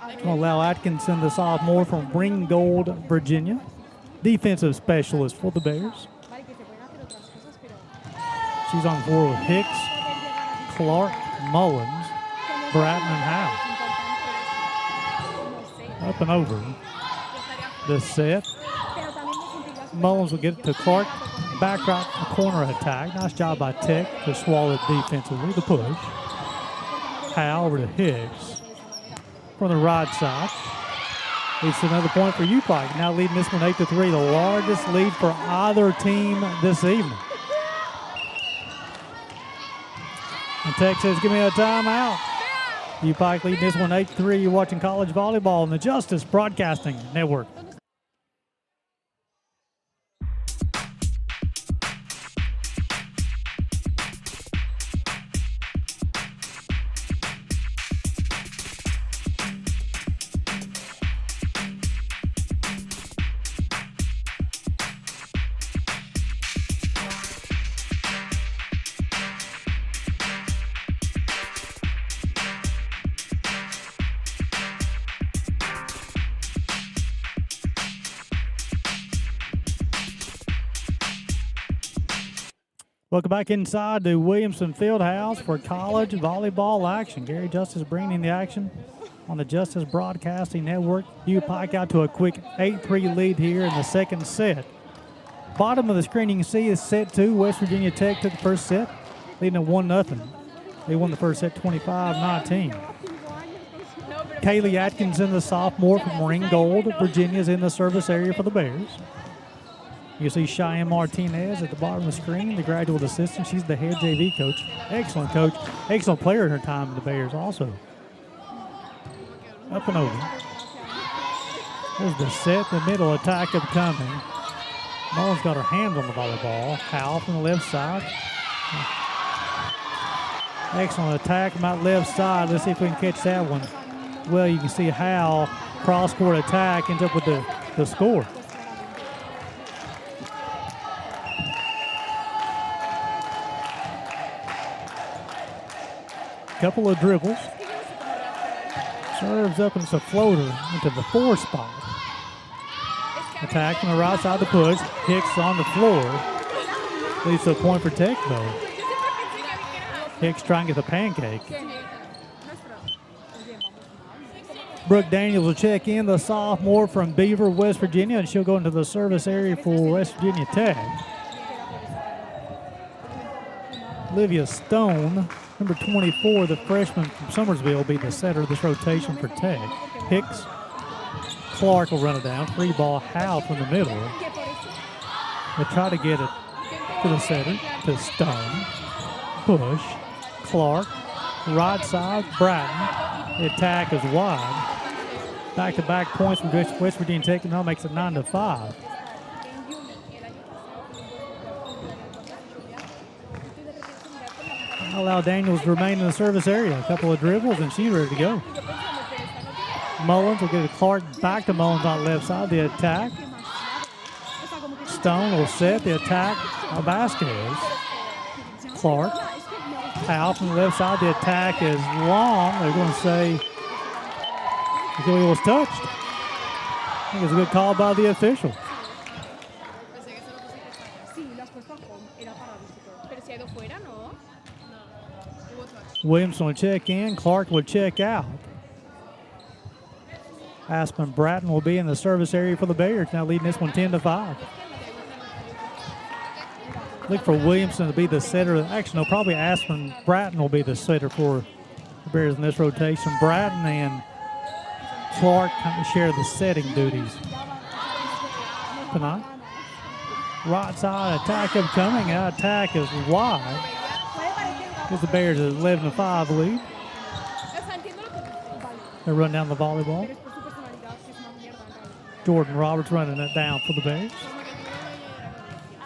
Going to allow Atkinson, the sophomore from Ringgold, Virginia. Defensive specialist for the Bears. She's on the floor with Hicks, Clark, Mullins, Bratton, and Howe. Up and over. The set. Mullins will get it to Clark. Back right corner attack. Nice job by Tech to swallow it defensively. The push. Howe over to Hicks from the right side. Leads to another point for UPIKE. Now leading this one 8-3, the largest lead for either team this evening. And Tech says, give me a timeout. UPIKE leading this one 8-3. You're watching college volleyball on the Justice Broadcasting Network. Welcome back inside the Williamson Fieldhouse for college volleyball action. Gary Justice bringing the action on the Justice Broadcasting Network. UPIKE out to a quick 8-3 lead here in the second set. Bottom of the screen you can see is set 2. West Virginia Tech took the first set, leading at 1-0. They won the first set 25-19. Kaylee Atkinson, the sophomore from Ringgold, Virginia, is in the service area for the Bears. You see Cheyenne Martinez at the bottom of the screen, the graduate assistant. She's the head JV coach. Excellent coach. Excellent player in her time in the Bears also. Up and over. There's the set, the middle attack upcoming. Mullins got her hands on the volleyball. Howell from the left side. Excellent attack from that left side. Let's see if we can catch that one. Well, you can see Howell cross-court attack ends up with the score. Couple of dribbles. Serves up and it's a floater into the 4 spot. Attack from the right side of the push. Hicks on the floor. Leads to a point for Tech, though. Hicks trying to get the pancake. Brooke Daniels will check in, the sophomore from Beaver, West Virginia, and she'll go into the service area for West Virginia Tech. Olivia Stone, number 24, the freshman from Summersville, will be the setter of this rotation for Tech. Hicks, Clark will run it down. Free ball, Howe from the middle. They'll try to get it to the setter, to Stone. Push, Clark, right side, Bratton. The attack is wide. Back-to-back points from West Virginia Tech, now makes it 9-5. Allow Daniels to remain in the service area. A couple of dribbles, and she's ready to go. Mullins will get it Clark back to Mullins on the left side. The attack. Stone will set the attack of Vasquez. Clark. Howe from the left side. The attack is long. They're going to say Gilly was touched. I think it's a good call by the official. Williamson will check in. Clark will check out. Aspen Bratton will be in the service area for the Bears, now leading this one 10-5. Look for Williamson to be the setter. Actually, no, probably Aspen Bratton will be the setter for the Bears in this rotation. Bratton and Clark kind of share the setting duties tonight. Right side attack upcoming. That attack is wide. Gives the Bears a 11-5 lead. They run down the volleyball. Jordan Roberts running it down for the Bears.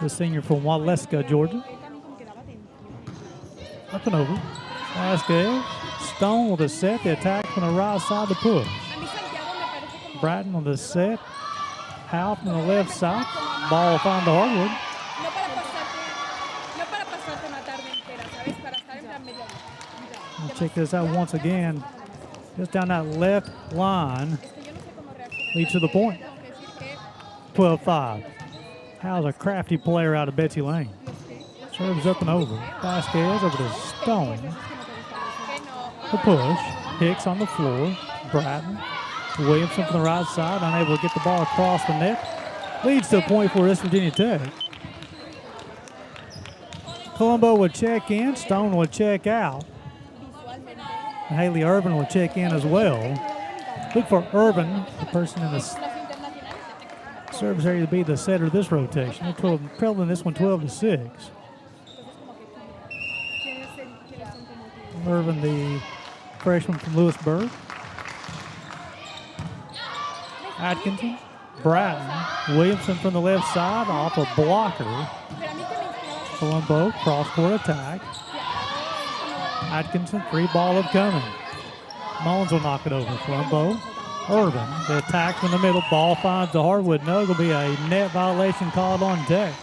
The senior from Waleska, Georgia. Up and over. Vasquez. Stone with a set. The attack from the right side, the push. Bratton on the set. Howe from the left side. Ball will find the hardwood. We'll check this out once again. Just down that left line. Leads to the point. 12-5. Howe's a crafty player out of Betsy Lane. Serves up and over. Vasquez over to Stone. The push. Hicks on the floor. Bratton. Williamson from the right side. Unable to get the ball across the net. Leads to a point for West Virginia Tech. Colombo would check in. Stone would check out. Haley Irvin will check in as well. Look for Irvin, the person in the service area, to be the setter of this rotation. They're trailing this one 12-6. Irvin, the freshman from Lewisburg. Atkinson, Bratton, Williamson from the left side off a blocker. Colombo, cross-court attack. Atkinson, free ball upcoming. Mullins will knock it over. Colombo, Irvin, the attack from the middle. Ball finds the hardwood. No, it'll be a net violation called on Tech.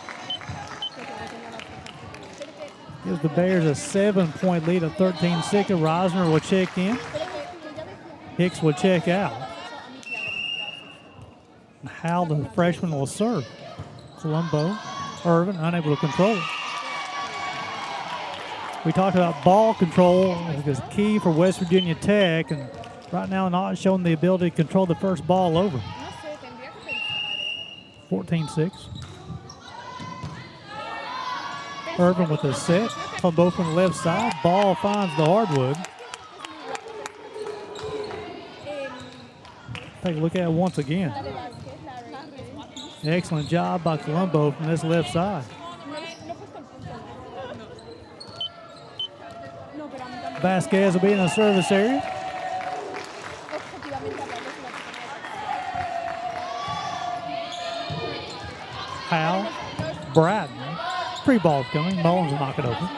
Gives the Bears a 7-point lead at 13-6. Reisner will check in. Hicks will check out. How the freshman will serve. Colombo, Irvin, unable to control it. We talked about ball control is key for West Virginia Tech, and right now not showing the ability to control the first ball over. 14-6. Irvin with a set. Colombo from the left side. Ball finds the hardwood. Take a look at it once again. Excellent job by Colombo from this left side. Vasquez will be in the service area. Howe, Bratton. Free ball coming. Mullins will knock it over.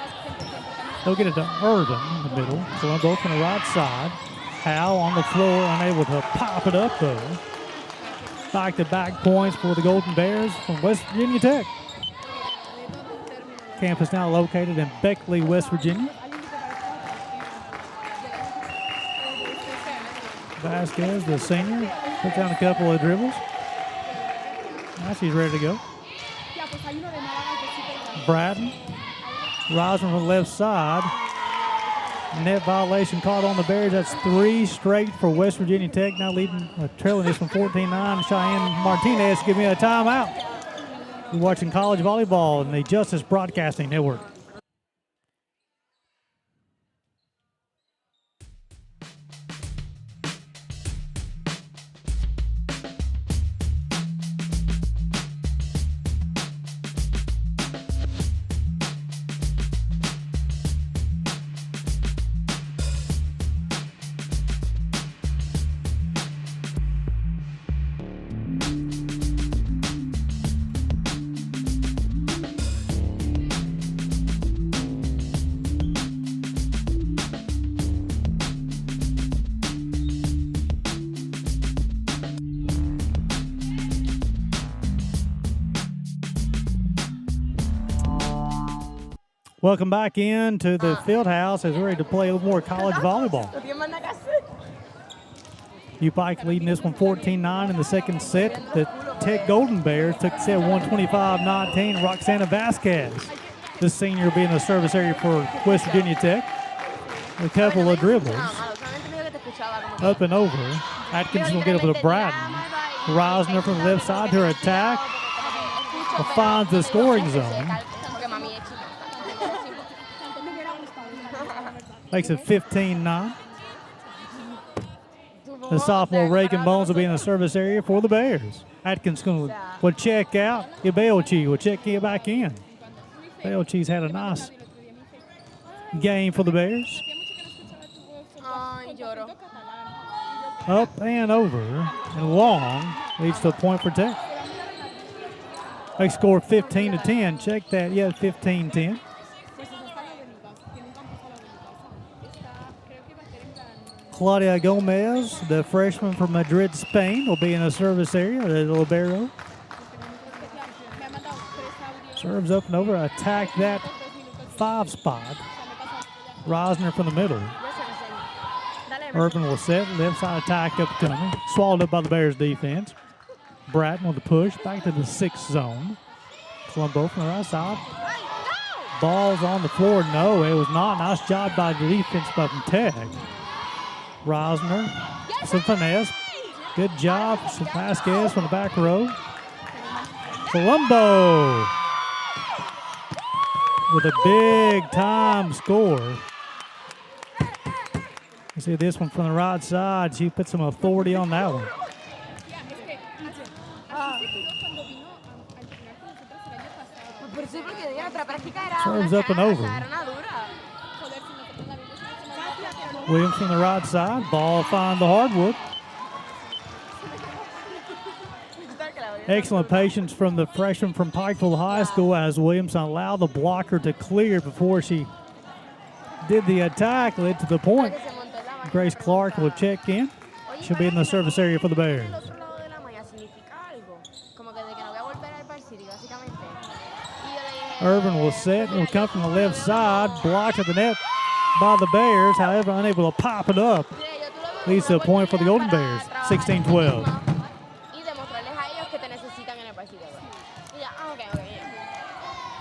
They'll get it to Irvin in the middle. Colombo from the right side. Howe on the floor, unable to pop it up though. Back-to-back points for the Golden Bears from West Virginia Tech. Campus now located in Beckley, West Virginia. Vasquez, the senior, put down a couple of dribbles. Now she's ready to go. Ya, pues hay uno de Málaga que es súper grande. Bratton rising from the left side. Net violation called on the Bears. That's 3 straight for West Virginia Tech. Now trailing this one 14-9. Cheyenne Martinez give me a timeout. You're watching college volleyball on the Justice Broadcasting Network. Welcome back into the field house as we're ready to play a little more college volleyball. UPIKE leading this one 14-9 in the second set. The Tech Golden Bears took the set 125-19. Roxana Vasquez, the senior, being the service area for West Virginia Tech. A couple of dribbles. Up and over. Atkins will get over to Bratton. Reisner from the left side to her attack. Finds the scoring zone. Makes it 15-9. The sophomore Reagan Bones will be in the service area for the Bears. Atkins will check out. Ibelchi will check it back in. Ibelchi's had a nice game for the Bears. Up and over and long leads to a point for Tech. They scored 15-10. Check that. Yeah, 15-10. Claudia Gomez, the freshman from Madrid, Spain, will be in the service area, the libero. Serves up and over, attack that 5 spot. Reisner from the middle. Irvin will set, left side attack up coming. Swallowed up by the Bears defense. Bratton with the push, back to the 6th zone. Colombo from the right side. Ball's on the floor, no, it was not. Nice job by the defense by Tech. Reisner, some finesse. Good job, some Vasquez from the back row. Colombo with a big time score. You see this one from the right side. She put some authority on that one. Serves up and over. Williams from the right side. Ball find the hardwood. Excellent patience from the freshman from Pikeville High School as Williams allowed the blocker to clear before she did the attack, led to the point. Grace Clark will check in. She'll be in the service area for the Bears. Irvin will set. Will come from the left side. Blocked at the net by the Bears. However, unable to pop it up. Leads to a point for the Golden Bears. 16-12.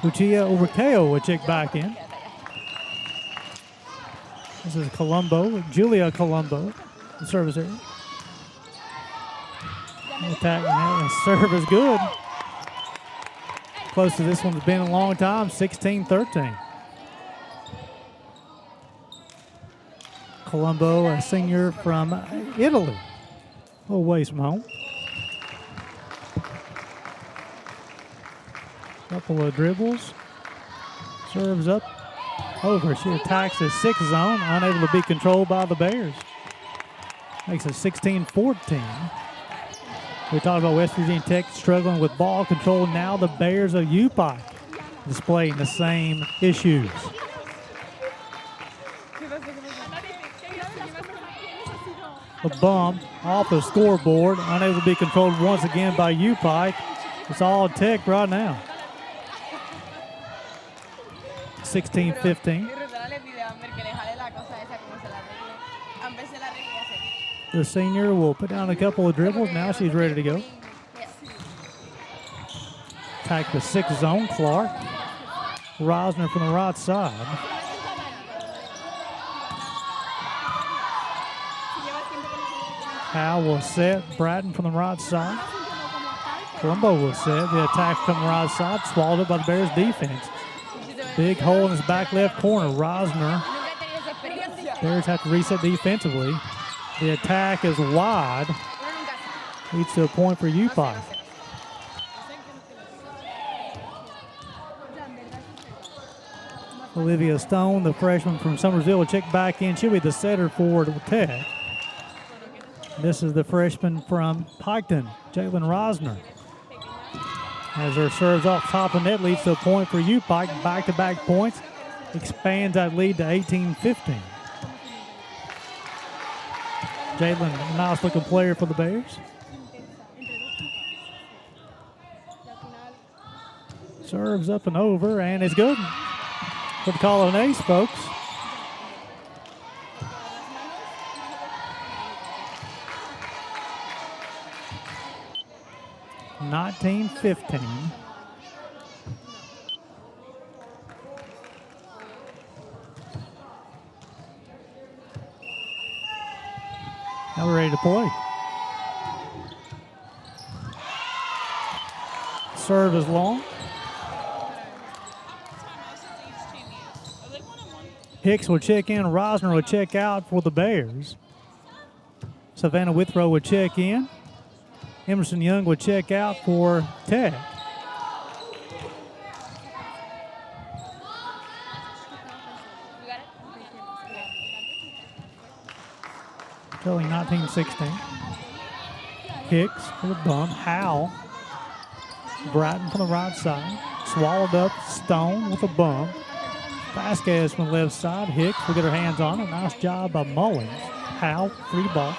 Lucia Urqueo will check back in. This is Colombo, Julia Colombo, the service area. Attack and the serve is good. Close to this one's been a long time, 16-13. Colombo, a senior from Italy, a little ways from home. Couple of dribbles, serves up, over. She attacks the 6th zone, unable to be controlled by the Bears. Makes it 16-14. We talked about West Virginia Tech struggling with ball control. Now the Bears of UPIKE displaying the same issues. A bump off the scoreboard, unable to be controlled once again by UPIKE. It's all Tech right now. 16-15. The senior will put down a couple of dribbles. Now she's ready to go. Attack the 6 zone, Clark. Rosner from the right side. Howe will set. Bratton from the right side. Colombo will set. The attack from the right side. Swallowed up by the Bears defense. Big hole in his back left corner. Rosner. Bears have to reset defensively. The attack is wide. Leads to a point for UPIKE. Olivia Stone, the freshman from Summersville, will check back in. She'll be the setter for Tech. This is the freshman from Piketon, Jalen Rosner. As her serves off top of the net, leads to a point for UPIKE. Back-to-back points. Expands that lead to 18-15. Jalen, nice-looking player for the Bears. Serves up and over, and it's good. For the call of an ace, folks. (19-15). Now we're ready to play. Serve is long. Hicks will check in. Rosner will check out for the Bears. Savannah Withrow will check in. Emerson Young will check out for Tech. Telling 19-16. Hicks for the bump. Howe. Bratton from the right side. Swallowed up. Stone with a bump. Vasquez from the left side. Hicks will get her hands on it. Nice job by Mullins. Howe, free ball.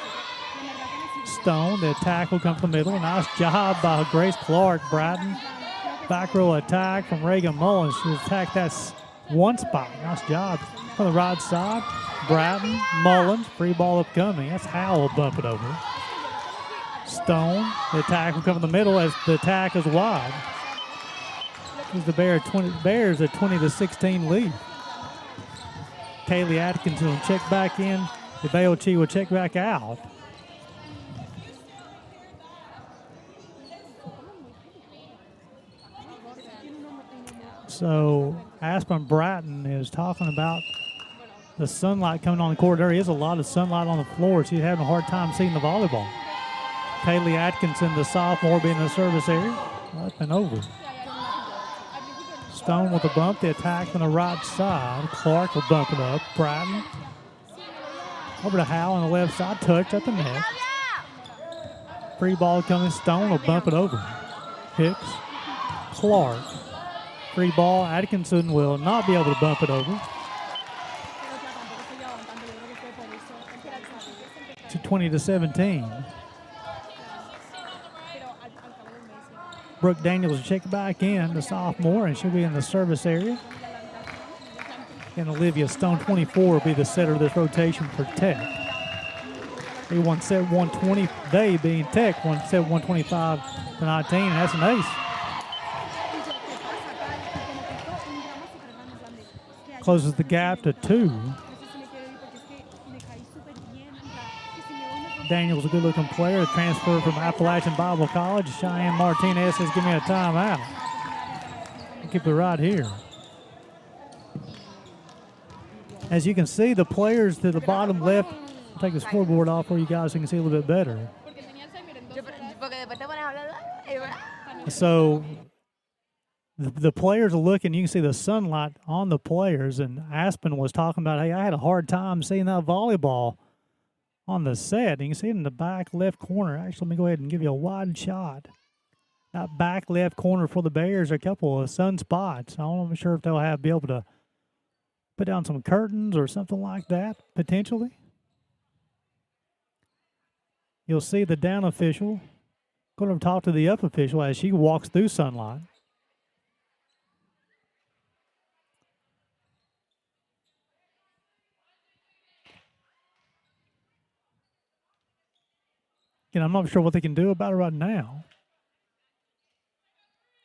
Stone, the attack will come from the middle. Nice job by Grace Clark. Bratton, back row attack from Reagan Mullins. She attacked that one spot. Nice job from the right side. Bratton, Mullins, free ball upcoming. That's Howe will bump it over. Stone, the attack will come from the middle as the attack is wide. Gives the Bears a 20-16 lead. Kaylee Atkinson will check back in. DeBayochi will check back out. So Aspen Bratton is talking about the sunlight coming on the court. There is a lot of sunlight on the floor. She's having a hard time seeing the volleyball. Kaylee Atkinson, the sophomore, being in the service area. Up and over. Stone with a bump. The attack on the right side. Clark will bump it up. Bratton. Over to Howe on the left side. Touch at the net. Free ball coming. Stone will bump it over. Hicks. Clark. Free ball. Atkinson will not be able to bump it over. To 20-17. Brooke Daniels will check back in, the sophomore, and she'll be in the service area. And Olivia Stone, 24, will be the setter of this rotation for Tech. They won set 120. They, being Tech, won set 125-19, and that's an ace. Closes the gap to 2. Daniels, a good-looking player, transfer from Appalachian Bible College. Cheyenne Martinez says, give me a timeout. I'll keep it right here. As you can see, the players to the bottom left, I'll take the scoreboard off for you guys so you can see a little bit better. So the players are looking, you can see the sunlight on the players, and Aspen was talking about, hey, I had a hard time seeing that volleyball on the set. You can see it in the back left corner. Actually, let me go ahead and give you a wide shot. That back left corner for the Bears are a couple of sun spots. I'm not sure if they'll be able to put down some curtains or something like that, potentially. You'll see the down official going to talk to the up official as she walks through sunlight. And I'm not sure what they can do about it right now.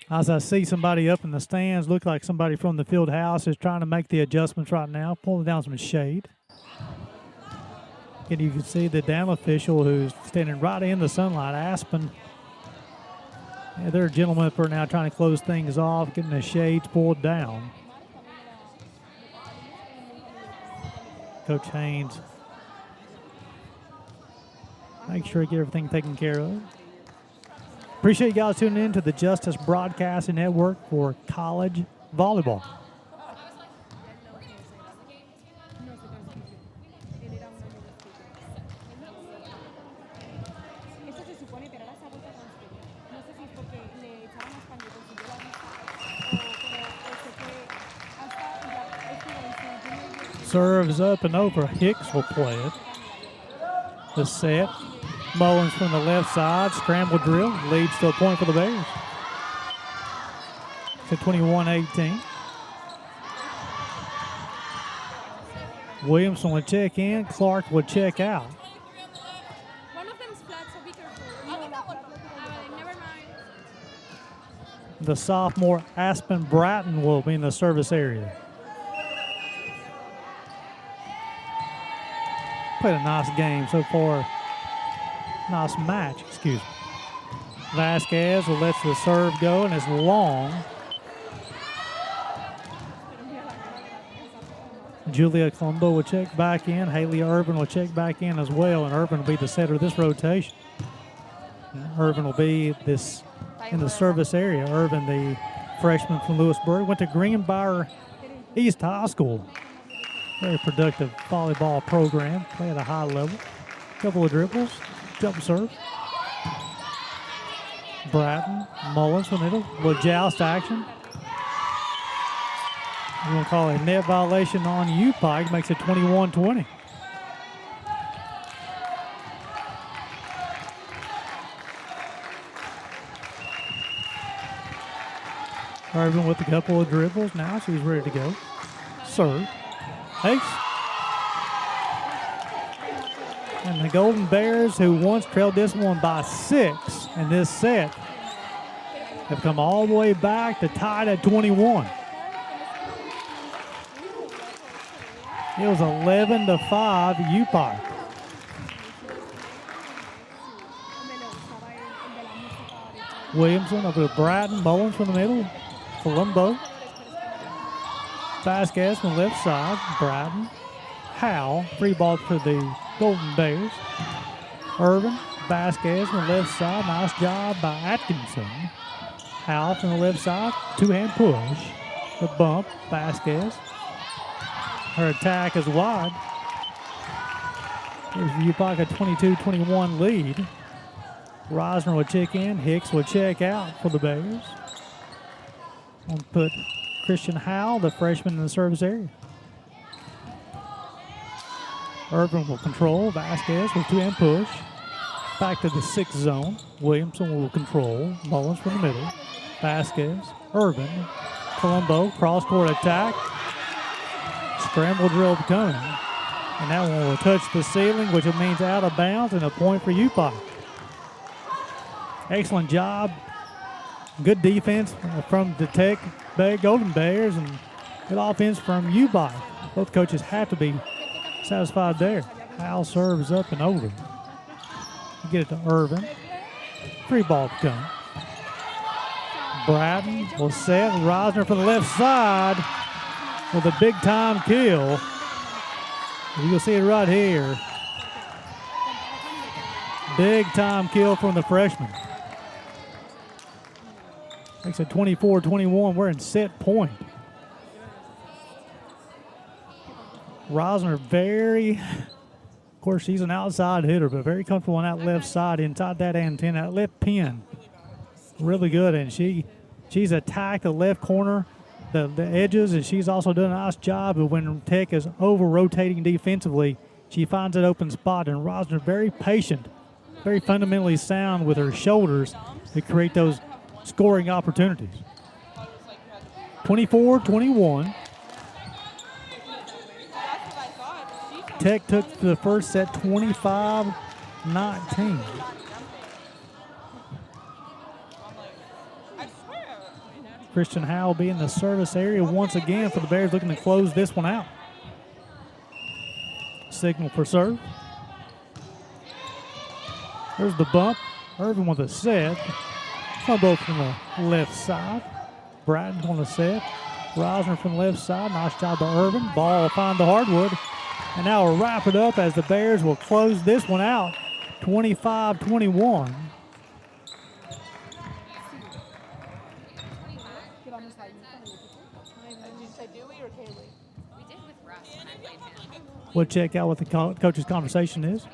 As I see somebody up in the stands, look like somebody from the field house is trying to make the adjustments right now, pulling down some shade. And you can see the dam official who's standing right in the sunlight, Aspen. Yeah, they're gentlemen up there now trying to close things off, getting the shades pulled down. Coach Haynes, make sure you get everything taken care of. Appreciate you guys tuning in to the Justice Broadcasting Network for college volleyball. Serves up and over. Hicks will play it. The set. Mullins from the left side. Scramble drill. Leads to a point for the Bears. To 21-18. Williamson will check in. Clark will check out. One of them is flat, so be careful. Never mind. The sophomore Aspen Bratton will be in the service area. Played a nice game so far. Nice match, excuse me. Vasquez will let the serve go, and it's long. Julia Colombo will check back in. Haley Irvin will check back in as well, and Irvin will be the setter of this rotation. And Irvin will be this in the service area. Irvin, the freshman from Lewisburg, went to Greenbrier East High School. Very productive volleyball program. Play at a high level. Couple of dribbles. Jump serve. Bratton, Mullins from the middle. Little joust action. We're going to call it a net violation on UPIKE. Makes it 21-20. Irvin with a couple of dribbles. Now she's ready to go. Serve. Ace. And the Golden Bears, who once trailed this one by 6 in this set, have come all the way back to tied at 21. It was 11-5 UPIKE. Williamson over to Bratton. Mullins from the middle. Colombo. Vasquez from the left side. Bratton. Howell. Free ball to the Golden Bears. Irvin. Vasquez from the left side. Nice job by Atkinson. Howell from the left side. Two-hand push. The bump. Vasquez. Her attack is wide. Here's UPIKE a 22-21 lead. Reisner will check in. Hicks will check out for the Bears. We'll put Christian Howell, the freshman, in the service area. Irvin will control. Vasquez with two-hand push. Back to the 6th zone. Williamson will control. Mullins from the middle. Vasquez. Irvin. Colombo. Cross-court attack. Scramble drill coming. And that one will touch the ceiling, which means out of bounds and a point for UPIKE. Excellent job. Good defense from the Tech Golden Bears and good offense from UPIKE. Both coaches have to be satisfied there. Howell serves up and over. Get it to Irvin. Free ball to come. Bratton will set. Reisner from the left side with a big-time kill. You can see it right here. Big-time kill from the freshman. Makes it 24-21. We're in set point. Reisner of course, she's an outside hitter, but very comfortable on that left side inside that antenna, that left pin. Really good, and she's attacked the left corner, the edges, and she's also done a nice job of when Tech is over-rotating defensively, she finds that open spot, and Reisner very patient, very fundamentally sound with her shoulders to create those scoring opportunities. 24-21. Tech took the first set 25-19. Christian Howell will be in the service area once again for the Bears, looking to close this one out. Signal for serve. There's the bump. Irvin with a set. Both from the left side. Bratton on the set. Reisner from the left side. Nice job by Irvin. Ball will find the hardwood. And now we'll wrap it up as the Bears will close this one out. 25-21. We'll check out what the coach's conversation is.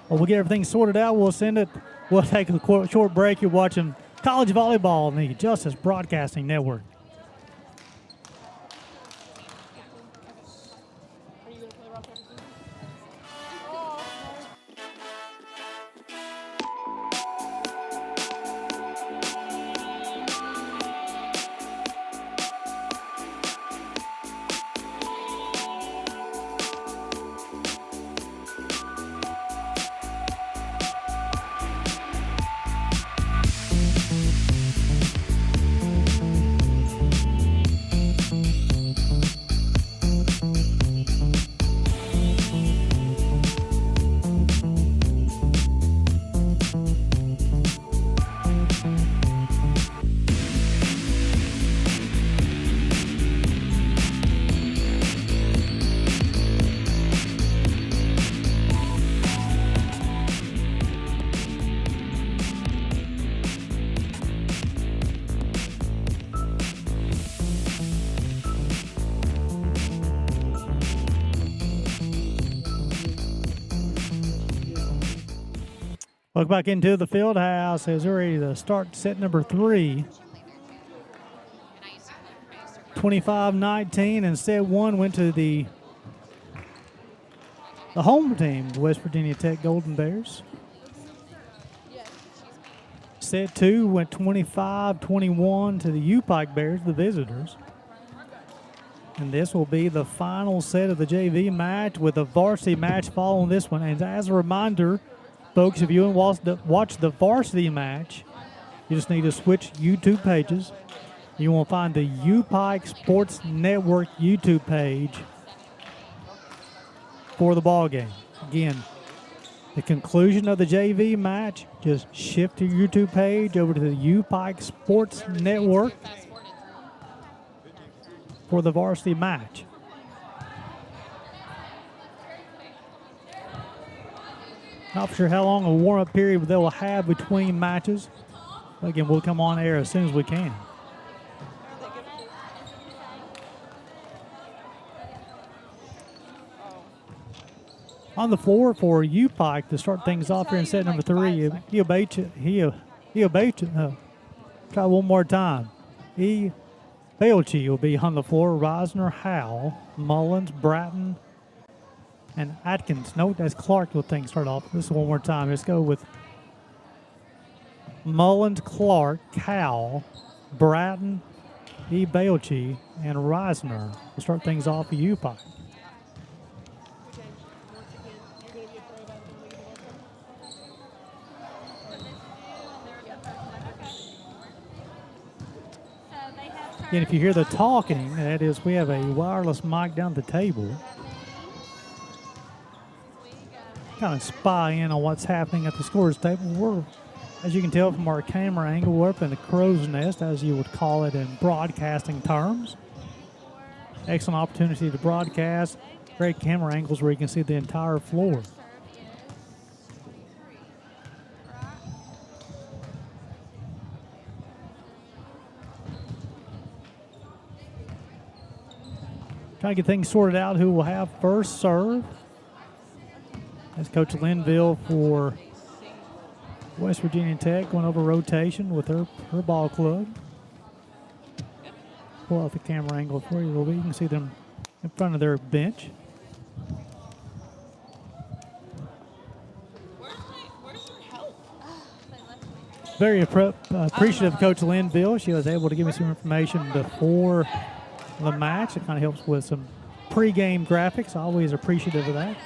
Well, we'll get everything sorted out. We'll send it. We'll take a short break. You're watching college volleyball on the Justice Broadcasting Network. Look back into the field house as we're ready to start set number 3. 25-19, and set 1 went to the home team, West Virginia Tech Golden Bears. Set 2 went 25-21 to the UPIKE Bears, the visitors. And this will be the final set of the JV match with a varsity match following this one. And as a reminder, folks, if you want to watch the varsity match, you just need to switch YouTube pages. You will find the UPIKE Sports Network YouTube page for the ball game. Again, the conclusion of the JV match, just shift your YouTube page over to the UPIKE Sports Network for the varsity match. Not sure how long a warm-up period they will have between matches. Again, we'll come on air as soon as we can. On the floor for UPIKE to start things off here in set number 3. Try one more time. Belchi will be on the floor. Reisner, Howell, Mullins, Bratton, and Atkins. Note that's Clark will things start off. This is one more time. Let's go with Mullins, Clark, Howell, Bratton, Belchi, and Reisner to start things off for UPIKE. And if you hear the talking, that is, we have a wireless mic down the table. Kind of spy in on what's happening at the scorers table. We're, as you can tell from our camera angle, we're up in the crow's nest, as you would call it in broadcasting terms. Excellent opportunity to broadcast. Great camera angles where you can see the entire floor. Trying to get things sorted out who will have first serve. That's Coach Linville for West Virginia Tech going over rotation with her ball club. Pull out the camera angle for you a little bit. You can see them in front of their bench. Where's her help? Very appreciative of Coach Linville. She was able to give me some information before the match. It kind of helps with some pregame graphics. Always appreciative of that.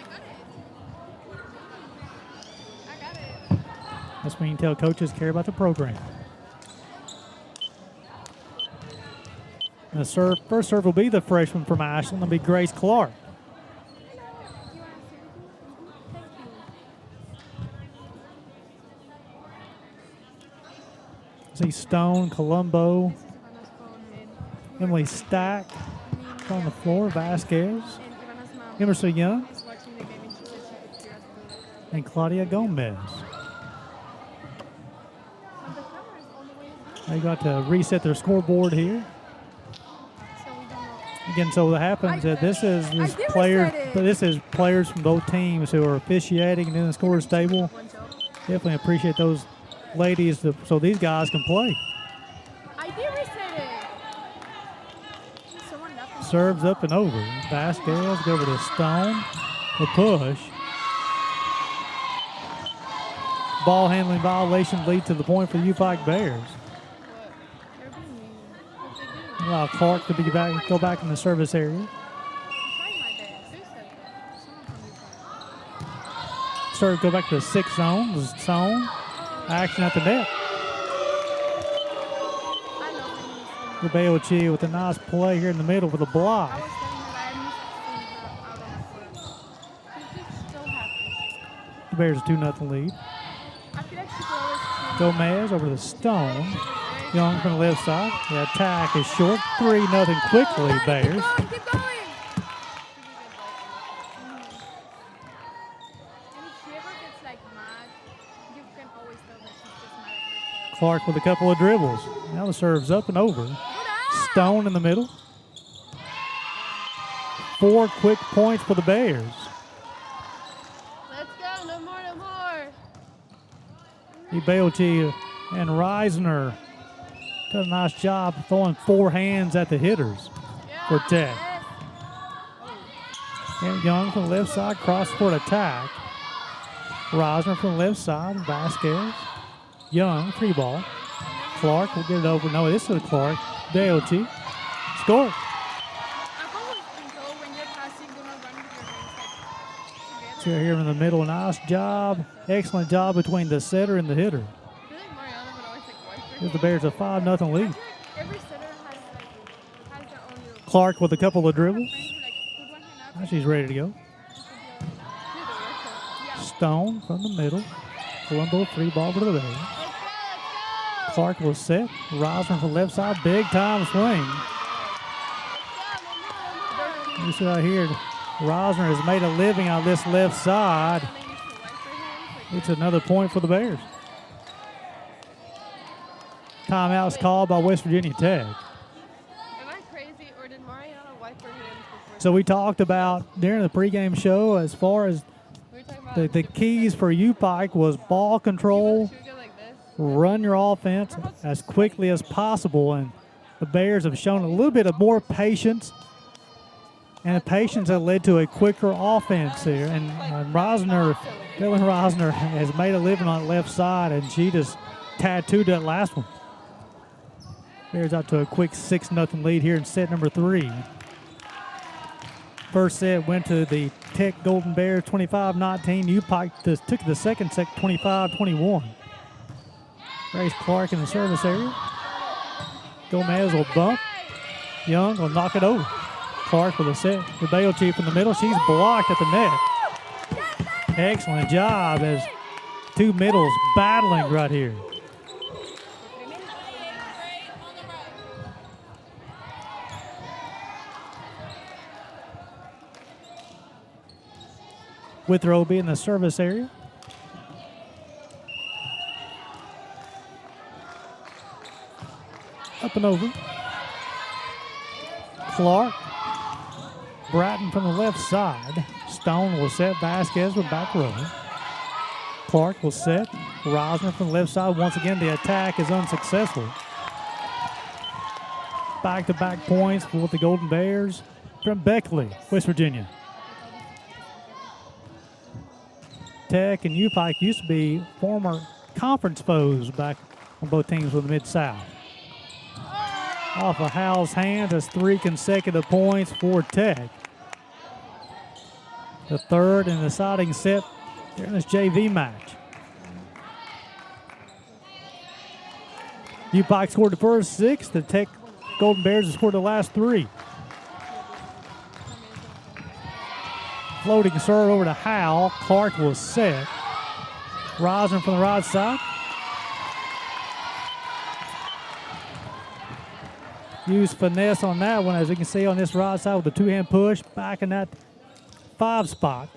That's when you tell coaches care about the program. And the first serve will be the freshman from Ashland. It'll be Grace Clark. See Stone, Colombo, Emily Stack on the floor, Vasquez, Emerson Young, and Claudia Gomez. They got to reset their scoreboard here. Again, so what happens is this is players from both teams who are officiating and in the scorer's table. Definitely appreciate those ladies so these guys can play. I did reset it. Serves up and over. Vasquez go over to Stone. The push. Ball handling violation lead to the point for the UPIKE Bears. Allow Clark to go back in the service area. Go back to the 6 zone. Zone. Action at the net. Rubeochi with a nice play here in the middle with a block. The Bears a 2-0 lead. Gomez over to Stone. Young from the left side. The attack is short. 3-0 quickly, Bears. Clark with a couple of dribbles. Now the serve's up and over. Stone in the middle. 4 quick points for the Bears. Let's go, no more, no more. Ibeochi and Reisner did a nice job throwing 4 hands at the hitters for Tech. And Young from the left side, cross-court attack. Reisner from the left side, Vasquez. Young, free ball. Clark will get it over. No, this is Clark. Beochi. Score. So here in the middle, nice job. Excellent job between the setter and the hitter. Gives the Bears a 5-0 lead. Clark with a couple of dribbles. Now she's ready to go. Stone from the middle. Colombo free ball for the Bears. Clark will set. Reisner from the left side. Big time swing. You see out here, Reisner has made a living on this left side. It's another point for the Bears. Timeout's called by West Virginia Tech. Am I crazy, or did Mariana wipe her hands before? So we talked about during the pregame show as far as the keys for UPIKE was ball control, run your offense as quickly as possible, and the Bears have shown a little bit of more patience, and the patience that led to a quicker offense here. And Dylan Reisner has made a living on the left side, and she just tattooed that last one. Bears out to a quick 6-0 lead here in set number 3. First set went to the Tech Golden Bears 25-19. UPIKE took the second set 25-21. Grace Clark in the service area. Gomez will bump. Young will knock it over. Clark with a set. The Bail Chief in the middle. She's blocked at the net. Excellent job as 2 middles battling right here. Withrow will be in the service area. Up and over. Clark. Bratton from the left side. Stone will set. Vasquez with back row. Clark will set. Reisner from the left side. Once again, the attack is unsuccessful. Back-to-back points for the Golden Bears from Beckley, West Virginia. Tech and UPIKE used to be former conference foes back on both teams with the Mid-South. Off of Howell's hand, that's 3 consecutive points for Tech. The third and deciding set here in this JV match. UPIKE scored the first 6. The Tech Golden Bears have scored the last 3. Floating serve over to Howe. Clark will set. Rising from the right side. Use finesse on that one, as you can see on this right side with the two-hand push, back in that 5 spot.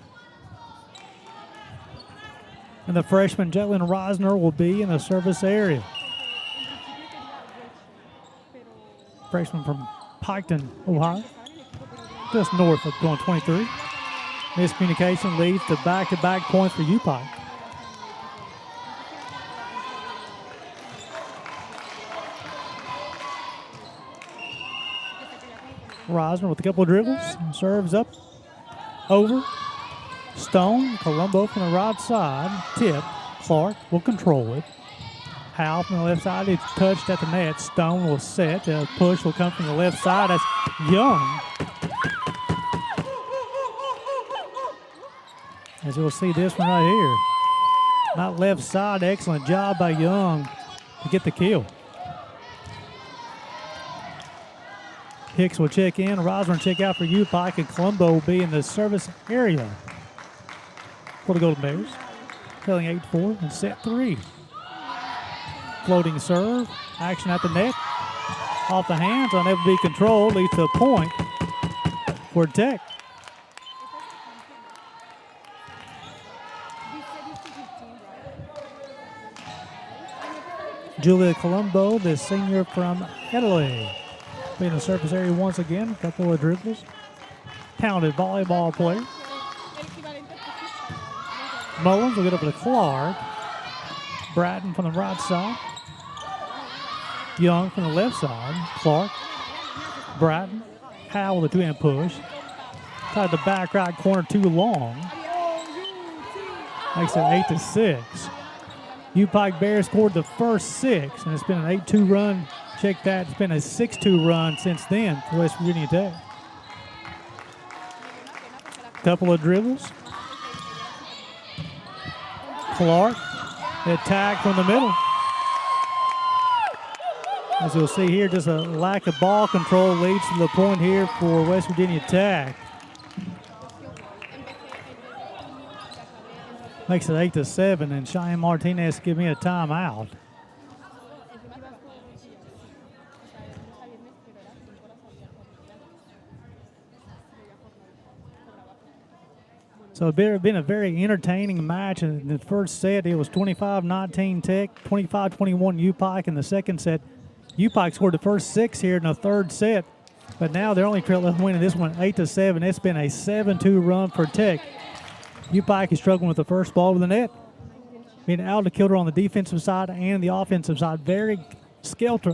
And the freshman Jetlyn Rosner will be in the service area. Freshman from Piketon, Ohio, just north of 23. Miscommunication leads to back-to-back points for UPIKE. Rosner with a couple of dribbles, serves up, over, Stone, Colombo from the right side, tip, Clark will control it. Howe from the left side, it's touched at the net, Stone will set, the push will come from the left side, that's Young. As you'll see this one right here. That left side, excellent job by Young to get the kill. Hicks will check in, Rosner will check out for UPIKE, and Colombo will be in the service area for the Golden Bears. Trailing 8-4 and set 3. Floating serve, action at the net. Off the hands, unable to be controlled, leads to a point for Tech. Julia Colombo, the senior from Italy, being in the surface area once again. A couple of dribbles. Talented volleyball player. Mullins will get over to Clark. Bratton from the right side. Young from the left side. Clark. Bratton. Howell with the two-hand push. Tried the back right corner too long. Makes it 8-6. UPIKE Bears scored the first 6, and it's been an 8-2 run. Check that. It's been a 6-2 run since then for West Virginia Tech. Couple of dribbles. Clark, attack from the middle. As you'll see here, just a lack of ball control leads to the point here for West Virginia Tech. Makes it 8-7, and Cheyenne Martinez give me a timeout. So it's been a very entertaining match. In the first set, it was 25-19 Tech, 25-21 UPIKE. In the second set, UPIKE scored the first 6 here in the third set, but now they're only winning this one 8-7. It's been a 7-2 run for Tech. UPIKE is struggling with the first ball over the net. Being out to Kilter on the defensive side and the offensive side. Very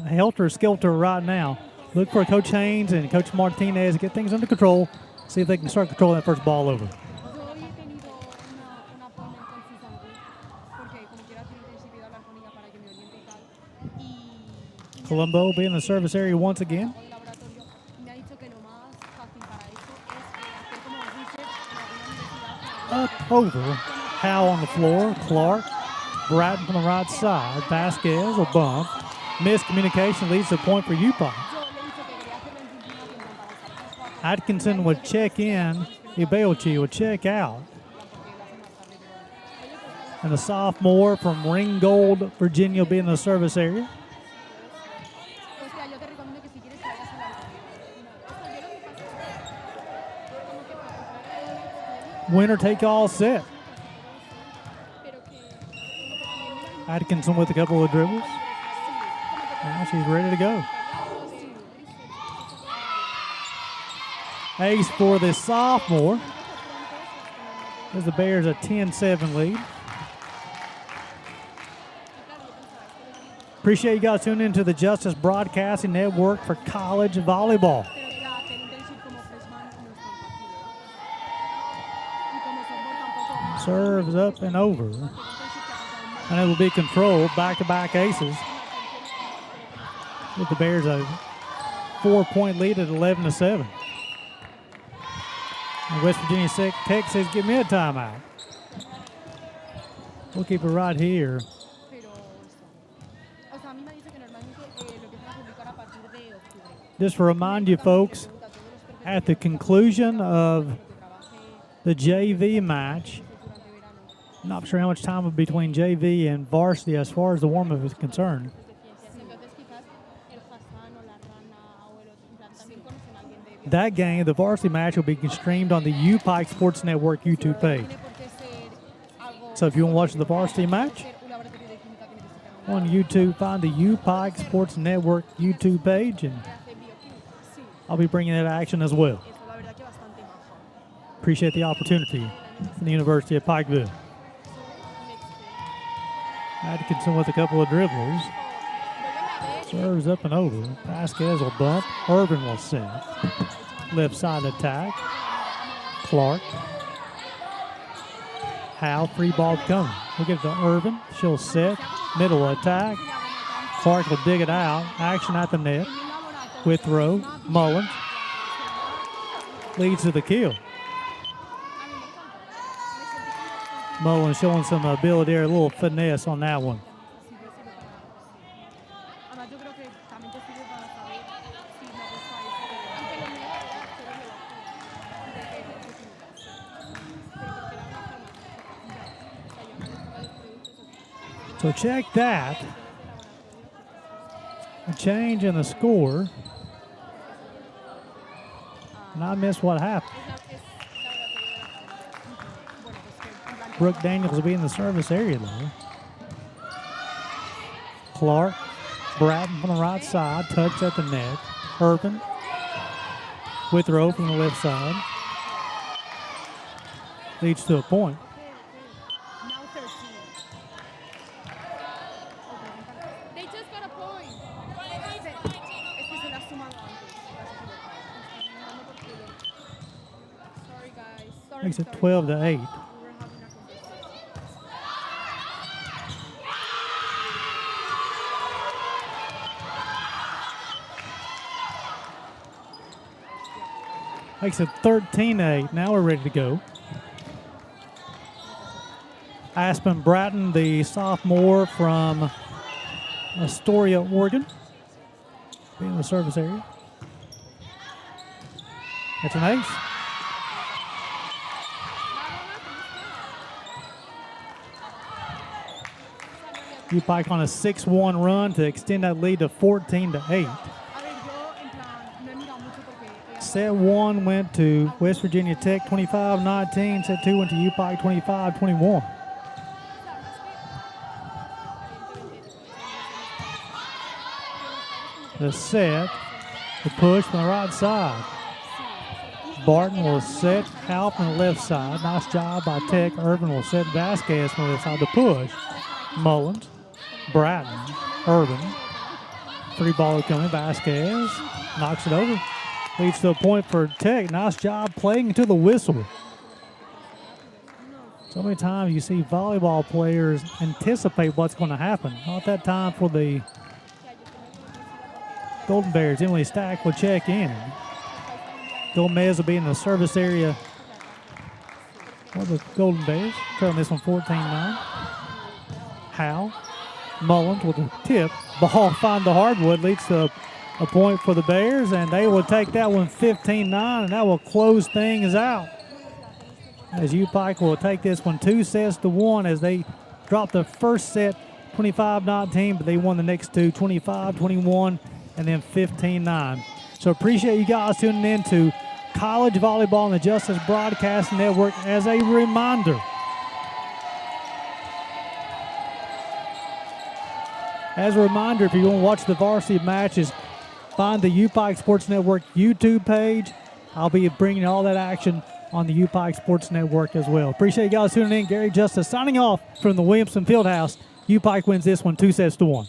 helter-skelter right now. Look for Coach Haynes and Coach Martinez to get things under control. See if they can start controlling that first ball over. Colombo will be in the service area once again. Up, over, Howe on the floor, Clark, Bratton from the right side, Vasquez will bump. Miscommunication leads to a point for UPIKE. Atkinson would check in, Ibeochi would check out. And the sophomore from Ringgold, Virginia will be in the service area. Winner take all set. Atkinson with a couple of dribbles. Now she's ready to go. Ace for the sophomore. As the Bears a 10-7 lead. Appreciate you guys tuning into the Justice Broadcasting Network for college volleyball. Serves up and over. And it will be controlled. Back-to-back aces. With the Bears a 4-point lead at 11-7. And West Virginia Tech says, give me a timeout. We'll keep it right here. Just to remind you folks, at the conclusion of the JV match, not sure how much time will be between JV and varsity as far as the warm-up is concerned. That game, the varsity match, will be streamed on the UPIKE Sports Network YouTube page. So if you want to watch the varsity match on YouTube, find the UPIKE Sports Network YouTube page, and I'll be bringing that action as well. Appreciate the opportunity from the University of Pikeville. Atkinson with a couple of dribbles. Serves up and over. Vasquez will bump. Irvin will set. Left side attack. Clark. Howe, free ball coming. Look at the Irvin. She'll set. Middle attack. Clark will dig it out. Action at the net. With throw. Mullins. Leads to the kill. Mullins showing some ability there, a little finesse on that one. So check that. A change in the score. And I missed what happened. Brooke Daniels will be in the service area, though. Clark, Bratton from the right side, touch at the net. Irvin with throw from the left side. Leads to a point. They just got a point. Sorry, guys. Makes it 12-8. Makes it 13-8. Now we're ready to go. Aspen Bratton, the sophomore from Astoria, Oregon, in the service area. That's an ace. UPIKE on a 6-1 run to extend that lead to 14-8. Set 1 went to West Virginia Tech 25-19. Set 2 went to UPIKE 25-21. The set, the push from the right side. Barton will set Howe from the left side. Nice job by Tech. Irvin will set Vasquez from the left side to push. Mullins, Bratton, Irvin. Free ball coming. Vasquez knocks it over. Leads to a point for Tech. Nice job playing to the whistle. So many times you see volleyball players anticipate what's going to happen. Not that time for the Golden Bears. Emily Stack will check in. Gomez will be in the service area for the Golden Bears. Trailing this one 14-9. Howe. Mullins with a tip. Ball find the hardwood. Leads to a point for the Bears, and they will take that one 15-9, and that will close things out. As UPIKE will take this one 2-1 as they drop the first set 25-19, but they won the next two 25-21 and then 15-9. So appreciate you guys tuning in to College Volleyball on the Justice Broadcasting Network. As a reminder, if you want to watch the varsity matches, find the UPIKE Sports Network YouTube page. I'll be bringing all that action on the UPIKE Sports Network as well. Appreciate you guys tuning in. Gary Justice signing off from the Williamson Fieldhouse. UPIKE wins this one 2-1.